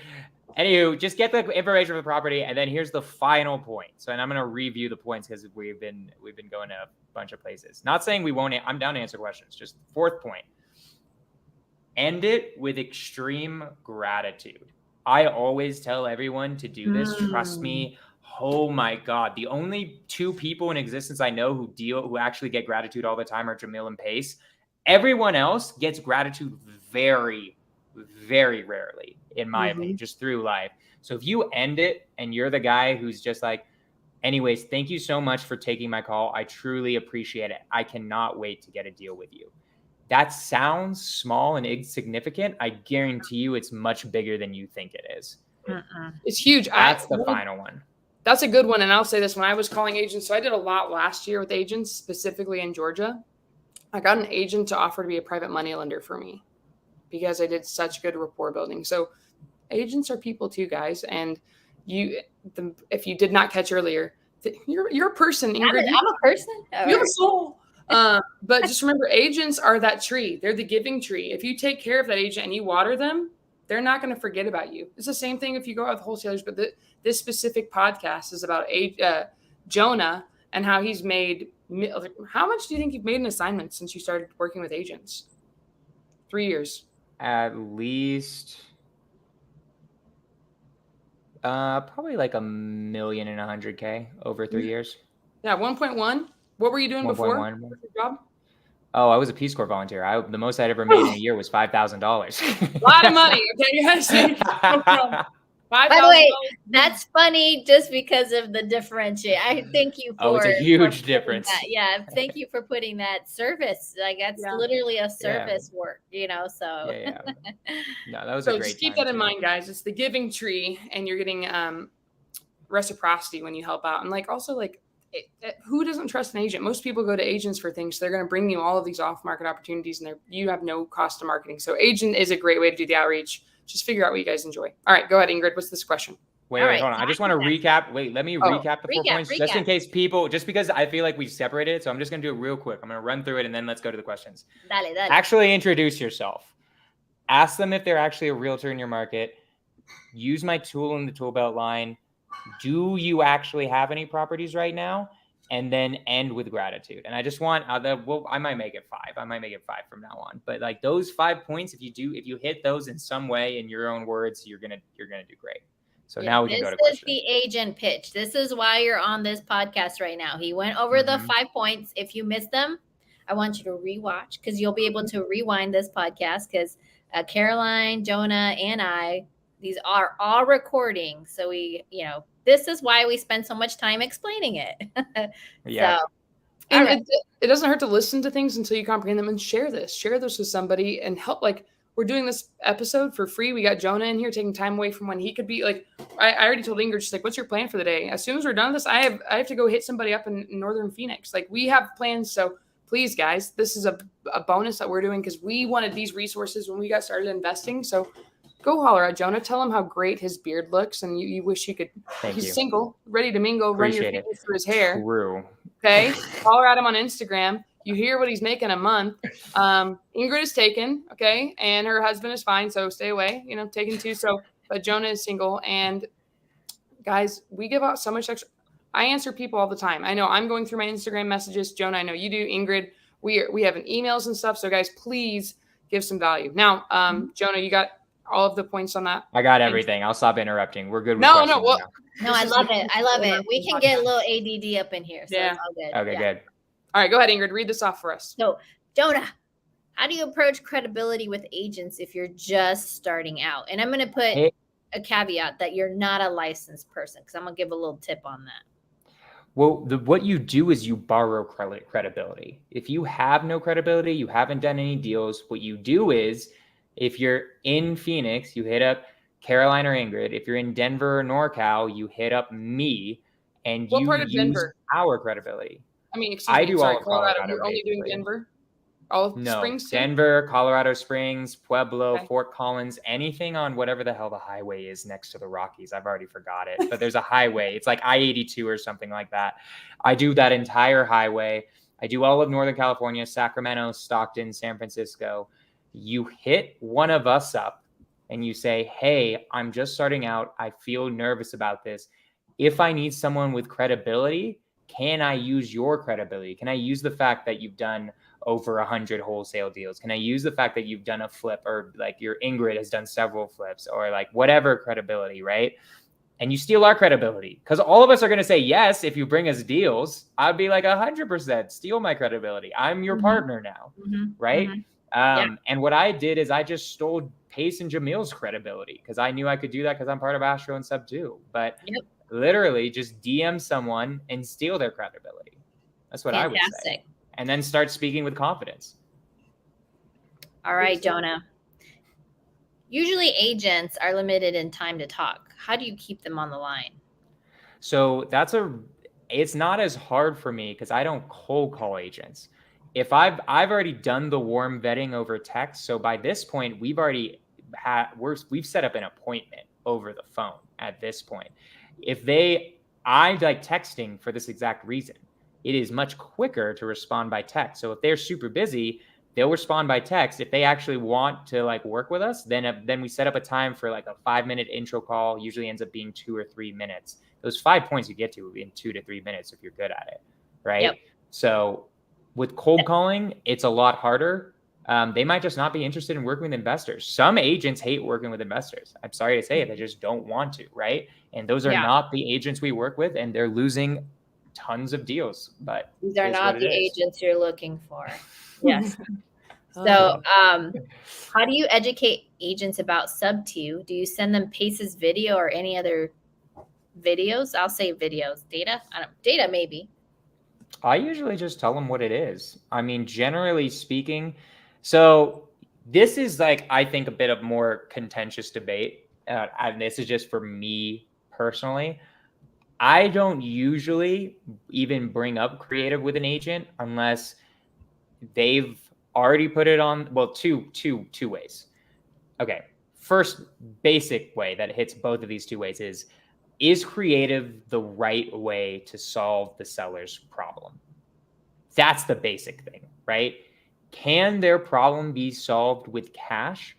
Anywho, just get the information for the property, and then here's the final point. So, and I'm going to review the points because we've been going to a bunch of places. Not saying we won't. I'm down to answer questions. Just 4th point. End it with extreme gratitude. I always tell everyone to do this. Trust me. Oh my God. The only 2 people in existence I know who actually get gratitude all the time are Jamil and Pace. Everyone else gets gratitude very, very rarely, in my opinion, just through life. So if you end it and you're the guy who's just like, anyways, thank you so much for taking my call. I truly appreciate it. I cannot wait to get a deal with you. That sounds small and insignificant. I guarantee you it's much bigger than you think it is. It's huge. That's the final one. That's a good one. And I'll say this, when I was calling agents, so I did a lot last year with agents, specifically in Georgia. I got an agent to offer to be a private money lender for me because I did such good rapport building. So agents are people too, guys. And if you did not catch earlier, you're a person, Ingryd. I'm a person. You have a soul. But just remember, agents are that tree. They're the giving tree. If you take care of that agent and you water them, they're not going to forget about you. It's the same thing if you go out with wholesalers, but this specific podcast is about Jonah and how he's made. How much do you think you've made in assignments since you started working with agents? 3 years. At least probably like $1,100,000 over 3 years. Yeah, 1.1. What were you doing before? What was your job? Oh, I was a Peace Corps volunteer. The most I'd ever made in a year was $5,000. A lot of money. Okay, you guys. By the way, that's funny just because of the differentiate. I thank you for. Oh, it's a huge difference. Yeah, thank you for putting that service. Like that's literally a service work, So yeah. No, that was a great. Just keep that in mind, guys. It's the giving tree, and you're getting reciprocity when you help out, and also who doesn't trust an agent? Most people go to agents for things. So they're going to bring you all of these off-market opportunities, and you have no cost of marketing. So agent is a great way to do the outreach. Just figure out what you guys enjoy. All right, go ahead, Ingryd. What's this question? Wait, hold on. I just want to recap. Let me recap the 4 points just in case just because I feel like we separated it. So I'm just going to do it real quick. I'm going to run through it and then let's go to the questions. Dale. Actually introduce yourself. Ask them if they're actually a realtor in your market. Use my tool in the tool belt line. Do you actually have any properties right now? And then end with gratitude. And I just want I might make it 5. I might make it 5 from now on. But those 5 points, if you hit those in some way in your own words, you're gonna do great. So now we can go to questions. This is the agent pitch. This is why you're on this podcast right now. He went over the 5 points. If you missed them, I want you to rewatch because you'll be able to rewind this podcast because Caroline, Jonah, and I, these are all recording. So this is why we spend so much time explaining it. Yeah. So, and it doesn't hurt to listen to things until you comprehend them and share this with somebody and help. We're doing this episode for free. We got Jonah in here taking time away from when he could be I already told Ingryd, she's what's your plan for the day? As soon as we're done with this, I have to go hit somebody up in Northern Phoenix. We have plans. So please guys, this is a bonus that we're doing because we wanted these resources when we got started investing. So go holler at Jonah. Tell him how great his beard looks, and you wish you could. He's single, ready to mingle. Appreciate run your fingers through his hair. True. Okay, holler at him on Instagram. You hear what he's making a month. Ingryd is taken, okay, and her husband is fine, so stay away. Taken too. So, but Jonah is single, and guys, we give out so much extra. I answer people all the time. I know I'm going through my Instagram messages. Jonah, I know you do. Ingryd, we have emails and stuff. So, guys, please give some value. Now, Jonah, you got all of the points on that? I got everything. I'll stop interrupting. We're good with questions. No, I love it. We can get a little ADD up in here. So it's all good. Okay, good. All right, go ahead, Ingryd. Read this off for us. So, Jonah, how do you approach credibility with agents if you're just starting out? And I'm going to put a caveat that you're not a licensed person because I'm going to give a little tip on that. Well, what you do is you borrow credibility. If you have no credibility, you haven't done any deals, what you do is if you're in Phoenix, you hit up Caroline or Ingryd. If you're in Denver or NorCal, you hit up me and what part of use Denver? Our credibility. I mean, I do all of Colorado. You're only doing Denver? All of Springs? Denver, Colorado Springs, Pueblo, Fort Collins, anything on whatever the hell the highway is next to the Rockies. I've already forgot it, but there's a highway. It's like I-82 or something like that. I do that entire highway. I do all of Northern California, Sacramento, Stockton, San Francisco. You hit one of us up and you say, hey, I'm just starting out. I feel nervous about this. If I need someone with credibility, can I use your credibility? Can I use the fact that you've done over 100 wholesale deals? Can I use the fact that you've done a flip or your Ingryd has done several flips or whatever credibility, right? And you steal our credibility because all of us are going to say yes if you bring us deals. I'd be 100% steal my credibility. I'm your partner now, right? And what I did is I just stole Pace and Jamil's credibility because I knew I could do that because I'm part of Astro and Sub2. But literally just DM someone and steal their credibility. That's what I would say. And then start speaking with confidence. All right, Jonah. Usually agents are limited in time to talk. How do you keep them on the line? So it's not as hard for me because I don't cold call agents. If I've already done the warm vetting over text. So by this point, we've set up an appointment over the phone at this point. I like texting for this exact reason. It is much quicker to respond by text. So if they're super busy, they'll respond by text. If they actually want to like work with us, then we set up a time for like a 5-minute intro call. Usually ends up being 2 or 3 minutes. Those 5 points you get to in 2 to 3 minutes if you're good at it, right? Yep. So with cold calling, it's a lot harder. They might just not be interested in working with investors. Some agents hate working with investors. I'm sorry to say it, they just don't want to, right? And those are not the agents we work with, and they're losing tons of deals. But these are not the agents you're looking for. Yes. Oh. So how do you educate agents about Sub2? Do you send them Pace's video or any other videos? I'll say videos. Data? Data maybe. I usually just tell them what it is. I mean, generally speaking, so this is like, I think, a bit of more contentious debate. And this is just for me personally. I don't usually even bring up creative with an agent unless they've already put it on. Well, two ways. Okay. First basic way that hits both of these two ways is creative the right way to solve the seller's problem? That's the basic thing, right? Can their problem be solved with cash?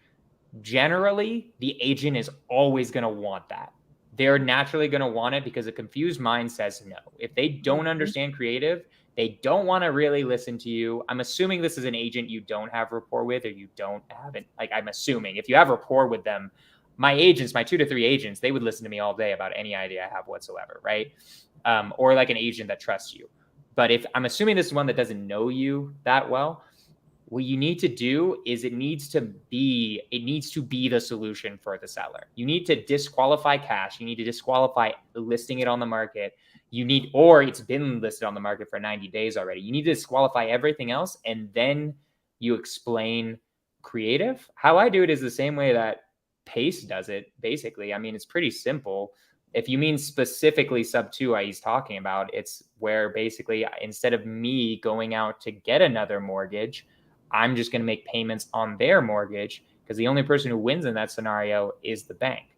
Generally, the agent is always going to want that. They're naturally going to want it because a confused mind says no. If they don't understand creative, they don't want to really listen to you. I'm assuming this is an agent you don't have rapport with, or you don't have it. Like, I'm assuming if you have rapport with them, my agents, my 2 to 3 agents, they would listen to me all day about any idea I have whatsoever, right? Or like an agent that trusts you. But if I'm assuming this is one that doesn't know you that well, what you need to do is it needs to be the solution for the seller. You need to disqualify cash. You need to disqualify listing it on the market. Or it's been listed on the market for 90 days already. You need to disqualify everything else, and then you explain creative. How I do it is the same way that Pace does it, basically. I mean, it's pretty simple. If you mean specifically Sub2 he's talking about, it's where basically instead of me going out to get another mortgage, I'm just going to make payments on their mortgage, because the only person who wins in that scenario is the bank.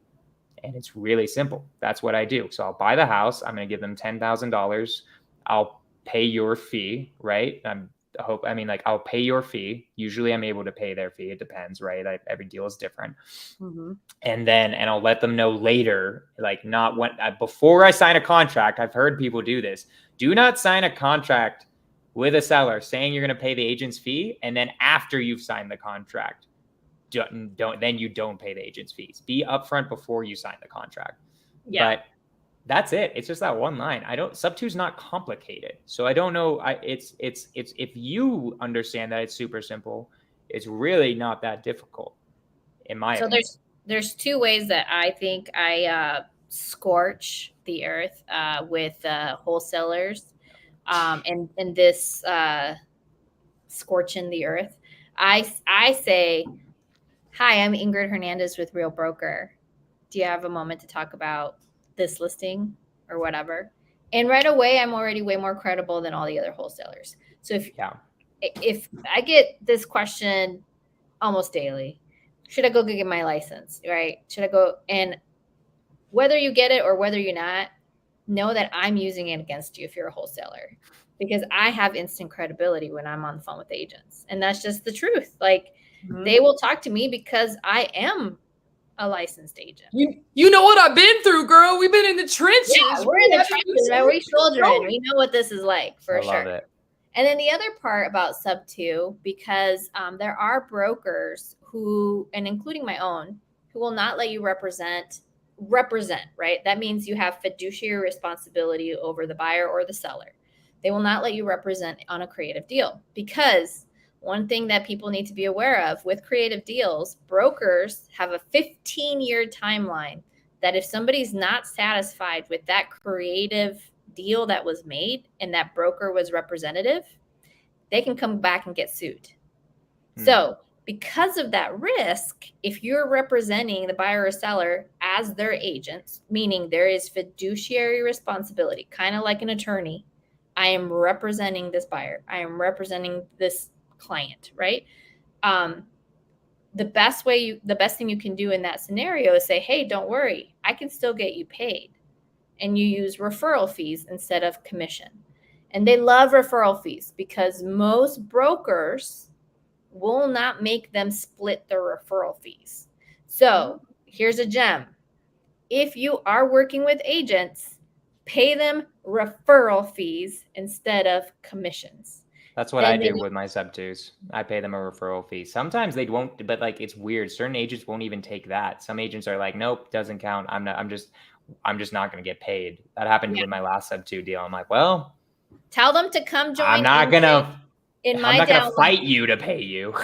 And it's really simple. That's what I do. So I'll buy the house. I'm going to give them $10,000. I'll pay your fee, right? I'll pay your fee. Usually I'm able to pay their fee. It depends, right? Every deal is different. Mm-hmm. And I'll let them know later, like not when, before I sign a contract. I've heard people do this. Do not sign a contract with a seller saying you're going to pay the agent's fee, and then after you've signed the contract, then you don't pay the agent's fees. Be upfront before you sign the contract. Yeah. But that's it. It's just that one line. Sub2 is not complicated. So I don't know. It's if you understand that it's super simple, it's really not that difficult, in my opinion. So there's 2 ways that I think I scorch the earth with wholesalers. And this Scorching the Earth, I say, hi, I'm Ingryd Hernandez with Real Broker. Do you have a moment to talk about this listing or whatever? And right away, I'm already way more credible than all the other wholesalers. So if I get this question almost daily, should I go get my license, right? Should I go? And whether you get it or whether you're not, know that I'm using it against you if you're a wholesaler, because I have instant credibility when I'm on the phone with agents. And that's just the truth. Like, they will talk to me because I am a licensed agent. You know what I've been through, girl. We've been in the trenches. Yeah, we're in the trenches, man. We're children. We know what this is like, for sure. Love it. And then the other part about Sub2, because there are brokers who, and including my own, who will not let you represent, right? That means you have fiduciary responsibility over the buyer or the seller. They will not let you represent on a creative deal, because one thing that people need to be aware of with creative deals, brokers have a 15-year timeline that if somebody's not satisfied with that creative deal that was made and that broker was representative, they can come back and get sued. So because of that risk, if you're representing the buyer or seller as their agents, meaning there is fiduciary responsibility, kind of like an attorney, I am representing this buyer, I am representing this client, right? The best thing you can do in that scenario is say, hey, don't worry, I can still get you paid. And you use referral fees instead of commission. And they love referral fees because most brokers will not make them split their referral fees. So here's a gem. If you are working with agents, pay them referral fees instead of commissions. That's what I do with my sub-2s. I pay them a referral fee. Sometimes they won't, but like it's weird. Certain agents won't even take that. Some agents are like, nope, doesn't count. I'm just not going to get paid. That happened with my last sub-2 deal. I'm like, well, tell them to come join. I'm not gonna fight you to pay you.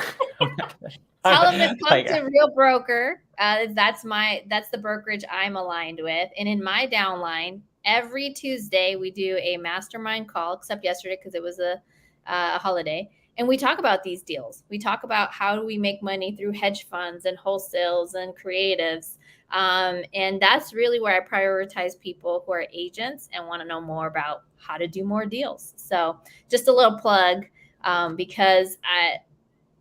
Tell them to come to Real Broker. That's the brokerage I'm aligned with. And in my downline, every Tuesday we do a mastermind call, except yesterday because it was a holiday. And we talk about these deals. We talk about how do we make money through hedge funds and wholesales and creatives. And that's really where I prioritize people who are agents and want to know more about how to do more deals. So just a little plug, because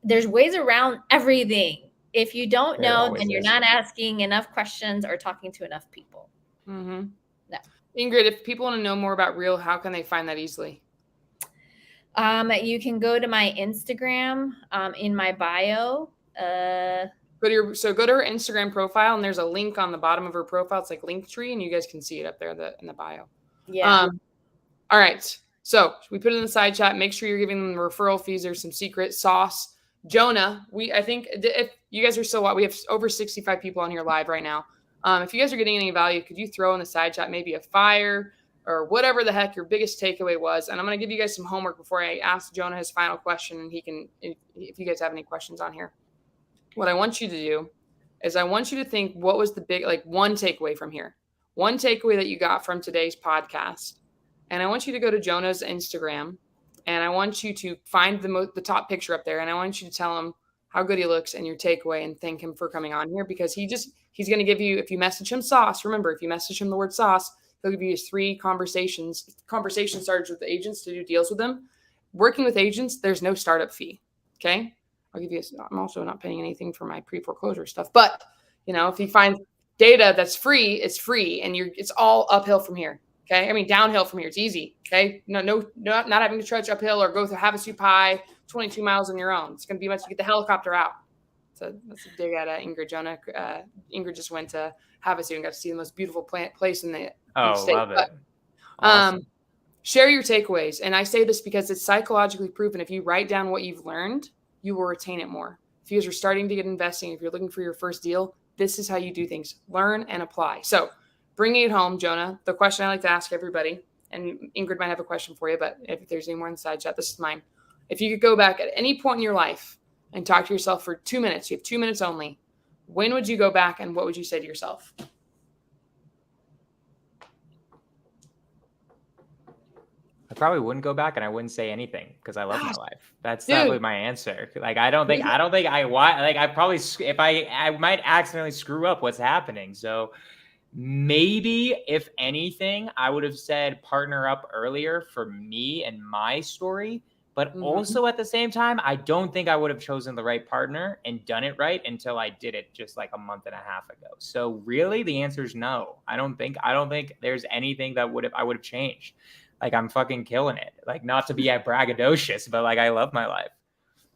there's ways around everything. If you don't know, then you're not asking enough questions or talking to enough people. Mm-hmm. No. Ingryd, if people want to know more about Real, how can they find that easily? You can go to my Instagram, in my bio. Go to her Instagram profile, and there's a link on the bottom of her profile. It's like Linktree, and you guys can see it up there in the bio. Yeah. All right. So we put it in the side chat. Make sure you're giving them referral fees. There's some secret sauce. Jonah, I think if you guys are still, we have over 65 people on here live right now. If you guys are getting any value, could you throw in the side chat maybe a fire or whatever the heck your biggest takeaway was? And I'm going to give you guys some homework before I ask Jonah his final question, and he can, if you guys have any questions on here. What I want you to do is I want you to think, what was the big, one takeaway from here? One takeaway that you got from today's podcast. And I want you to go to Jonah's Instagram, and I want you to find the top picture up there. And I want you to tell him how good he looks and your takeaway, and thank him for coming on here, because he's going to give you, if you message him sauce, remember, if you message him the word sauce, he'll give you his 3 conversation starters with the agents to do deals with them. Working with agents, there's no startup fee. Okay. I'm also not paying anything for my pre-foreclosure stuff, but if you find data that's free, it's free, and it's all uphill from here. Okay. I mean, downhill from here. It's easy. Okay. Not having to trudge uphill or go through Havasu Pie 22 miles on your own. It's going to be much to get the helicopter out. So that's a dig at Ingryd. Jonah. Ingryd just went to Havasu and got to see the most beautiful place in the state. Love it. Awesome. Share your takeaways. And I say this because it's psychologically proven. If you write down what you've learned, you will retain it more. If you guys are starting to get investing, if you're looking for your first deal, this is how you do things. Learn and apply. So bringing it home, Jonah, the question I like to ask everybody, and Ingryd might have a question for you, but if there's any more in the side chat, this is mine. If you could go back at any point in your life and talk to yourself for 2 minutes, you have 2 minutes only, when would you go back and what would you say to yourself? I probably wouldn't go back, and I wouldn't say anything because I love my life. That's definitely my answer. I might accidentally screw up what's happening. So maybe, if anything, I would have said partner up earlier for me and my story. But also at the same time, I don't think I would have chosen the right partner and done it right until I did it just like a month and a half ago. So really, the answer is no. I don't think there's anything that I would have changed. I'm fucking killing it. Not to be braggadocious, but I love my life.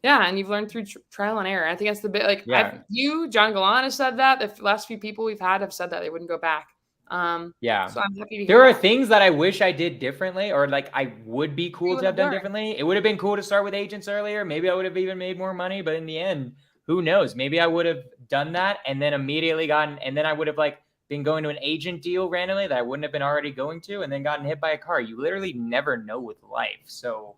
Yeah, and you've learned through trial and error. I think that's the bit. John Galan has said that. The last few people we've had have said that they wouldn't go back. So I'm happy to hear there are things that I wish I did differently, or I would be cool to have done differently. It would have been cool to start with agents earlier. Maybe I would have even made more money, but in the end, who knows? Maybe I would have done that and then immediately and then I would have been going to an agent deal randomly that I wouldn't have been already going to, and then gotten hit by a car. You literally never know with life. So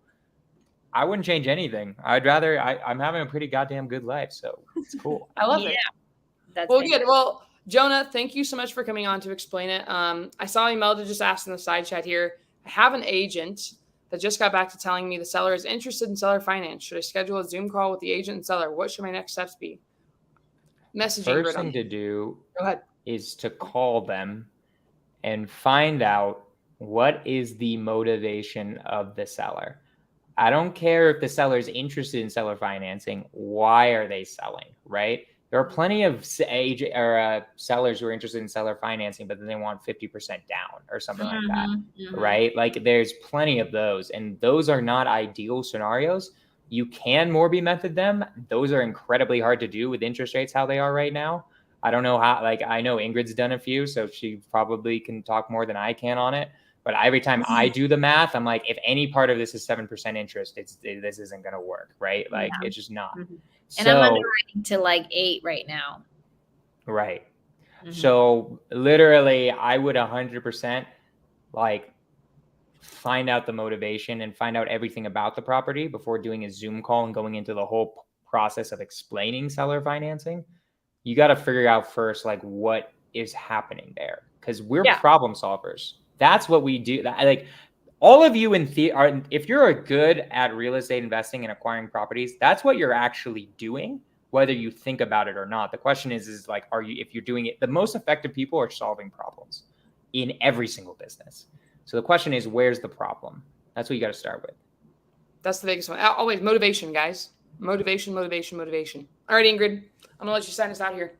I wouldn't change anything. I'd rather, I'm having a pretty goddamn good life. So it's cool. I love it. That's good. Well, Jonah, thank you so much for coming on to explain it. I saw Imelda just asked in the side chat here. I have an agent that just got back to telling me the seller is interested in seller finance. Should I schedule a Zoom call with the agent and seller? What should my next steps be? Messaging. First thing to do Go ahead. is to call them and find out what is the motivation of the seller. I don't care if the seller is interested in seller financing. Why are they selling, right? There are plenty of sellers who are interested in seller financing, but then they want 50% down or something like that, right? Like there's plenty of those, and those are not ideal scenarios. You can Morby method them. Those are incredibly hard to do with interest rates how they are right now. I don't know how, like I know Ingryd's done a few, so she probably can talk more than I can on it. But every time I do the math, I'm like, if any part of this is 7% interest, this isn't going to work, right? Like it's just not. And I'm underwriting to like 8 right now. Right. So literally, I would 100% like find out the motivation and find out everything about the property before doing a Zoom call and going into the whole process of explaining seller financing. You got to figure out first, like what is happening there, because we're problem solvers. That's what we do. Like all of you if you're good at real estate investing and acquiring properties, that's what you're actually doing, whether you think about it or not. The question is like, if you're doing it, the most effective people are solving problems in every single business. So the question is, where's the problem? That's what you got to start with. That's the biggest one. Always motivation, guys. Motivation. All right, Ingryd, I'm gonna let you sign us out here.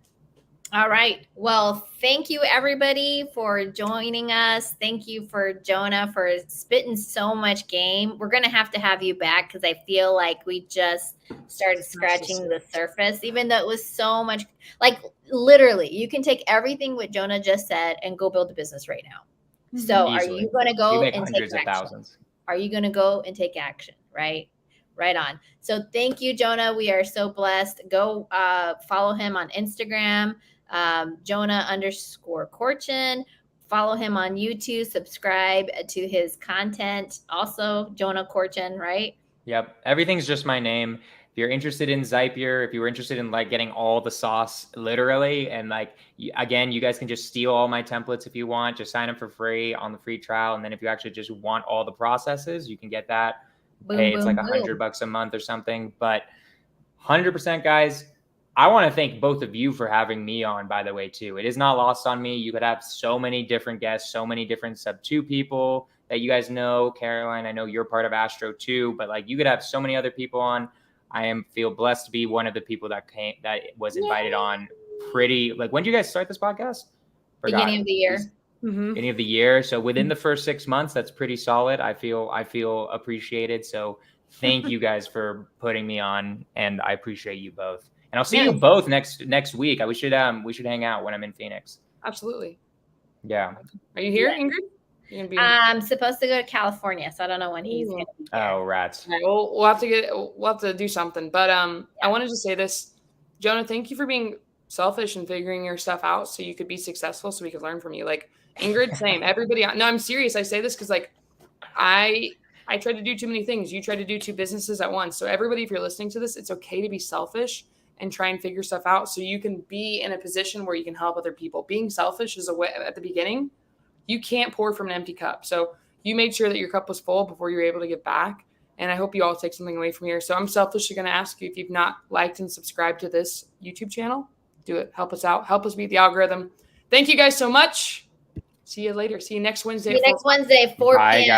All right. Well, thank you everybody for joining us. Thank you for Jonah for spitting so much game. We're going to have you back because I feel like we just started scratching the surface, even though it was so much. Like literally, you can take everything what Jonah just said and go build a business right now. So Easily. Are you going to go and hundreds take of action? thousands. Are you going to go and take action? Right on. So thank you, Jonah. We are so blessed. Go follow him on Instagram. Jonah_Korchin. Follow him on YouTube. Subscribe to his content. Also, Jonah Korchin, right? Yep. Everything's just my name. If you're interested in Zapier, if you were interested in like getting all the sauce literally, and like, again, you guys can just steal all my templates if you want. Just sign up for free on the free trial. And then if you actually just want all the processes, you can get that. It's like $100 a month or something. But 100%, guys, I want to thank both of you for having me on, by the way, too. It is not lost on me. You could have so many different guests, so many different Sub2 people that you guys know. Caroline, I know you're part of Astro too, but like you could have so many other people on. I feel blessed to be one of the people that was invited on pretty, like, when did you guys start this podcast? Beginning of the year. Beginning of the year. So within the first 6 months, that's pretty solid. I feel appreciated. So thank you guys for putting me on, and I appreciate you both. And I'll see you both next week. We should hang out when I'm in Phoenix. Absolutely. Yeah. Are you here, Ingryd? I'm supposed to go to California, so I don't know when he's going to be here. Oh, rats. All right, we'll have to do something. But I wanted to say this, Jonah. Thank you for being selfish and figuring your stuff out so you could be successful, so we could learn from you. Like Ingryd, same. Everybody. No, I'm serious. I say this because like I tried to do too many things. You tried to do 2 businesses at once. So everybody, if you're listening to this, it's okay to be selfish and try and figure stuff out so you can be in a position where you can help other people. Being selfish is a way at the beginning. You can't pour from an empty cup. So you made sure that your cup was full before you were able to give back. And I hope you all take something away from here. So I'm selfishly going to ask you, if you've not liked and subscribed to this YouTube channel, do it. Help us out. Help us beat the algorithm. Thank you guys so much. See you later. See you next Wednesday. See you next Wednesday, 4 p.m.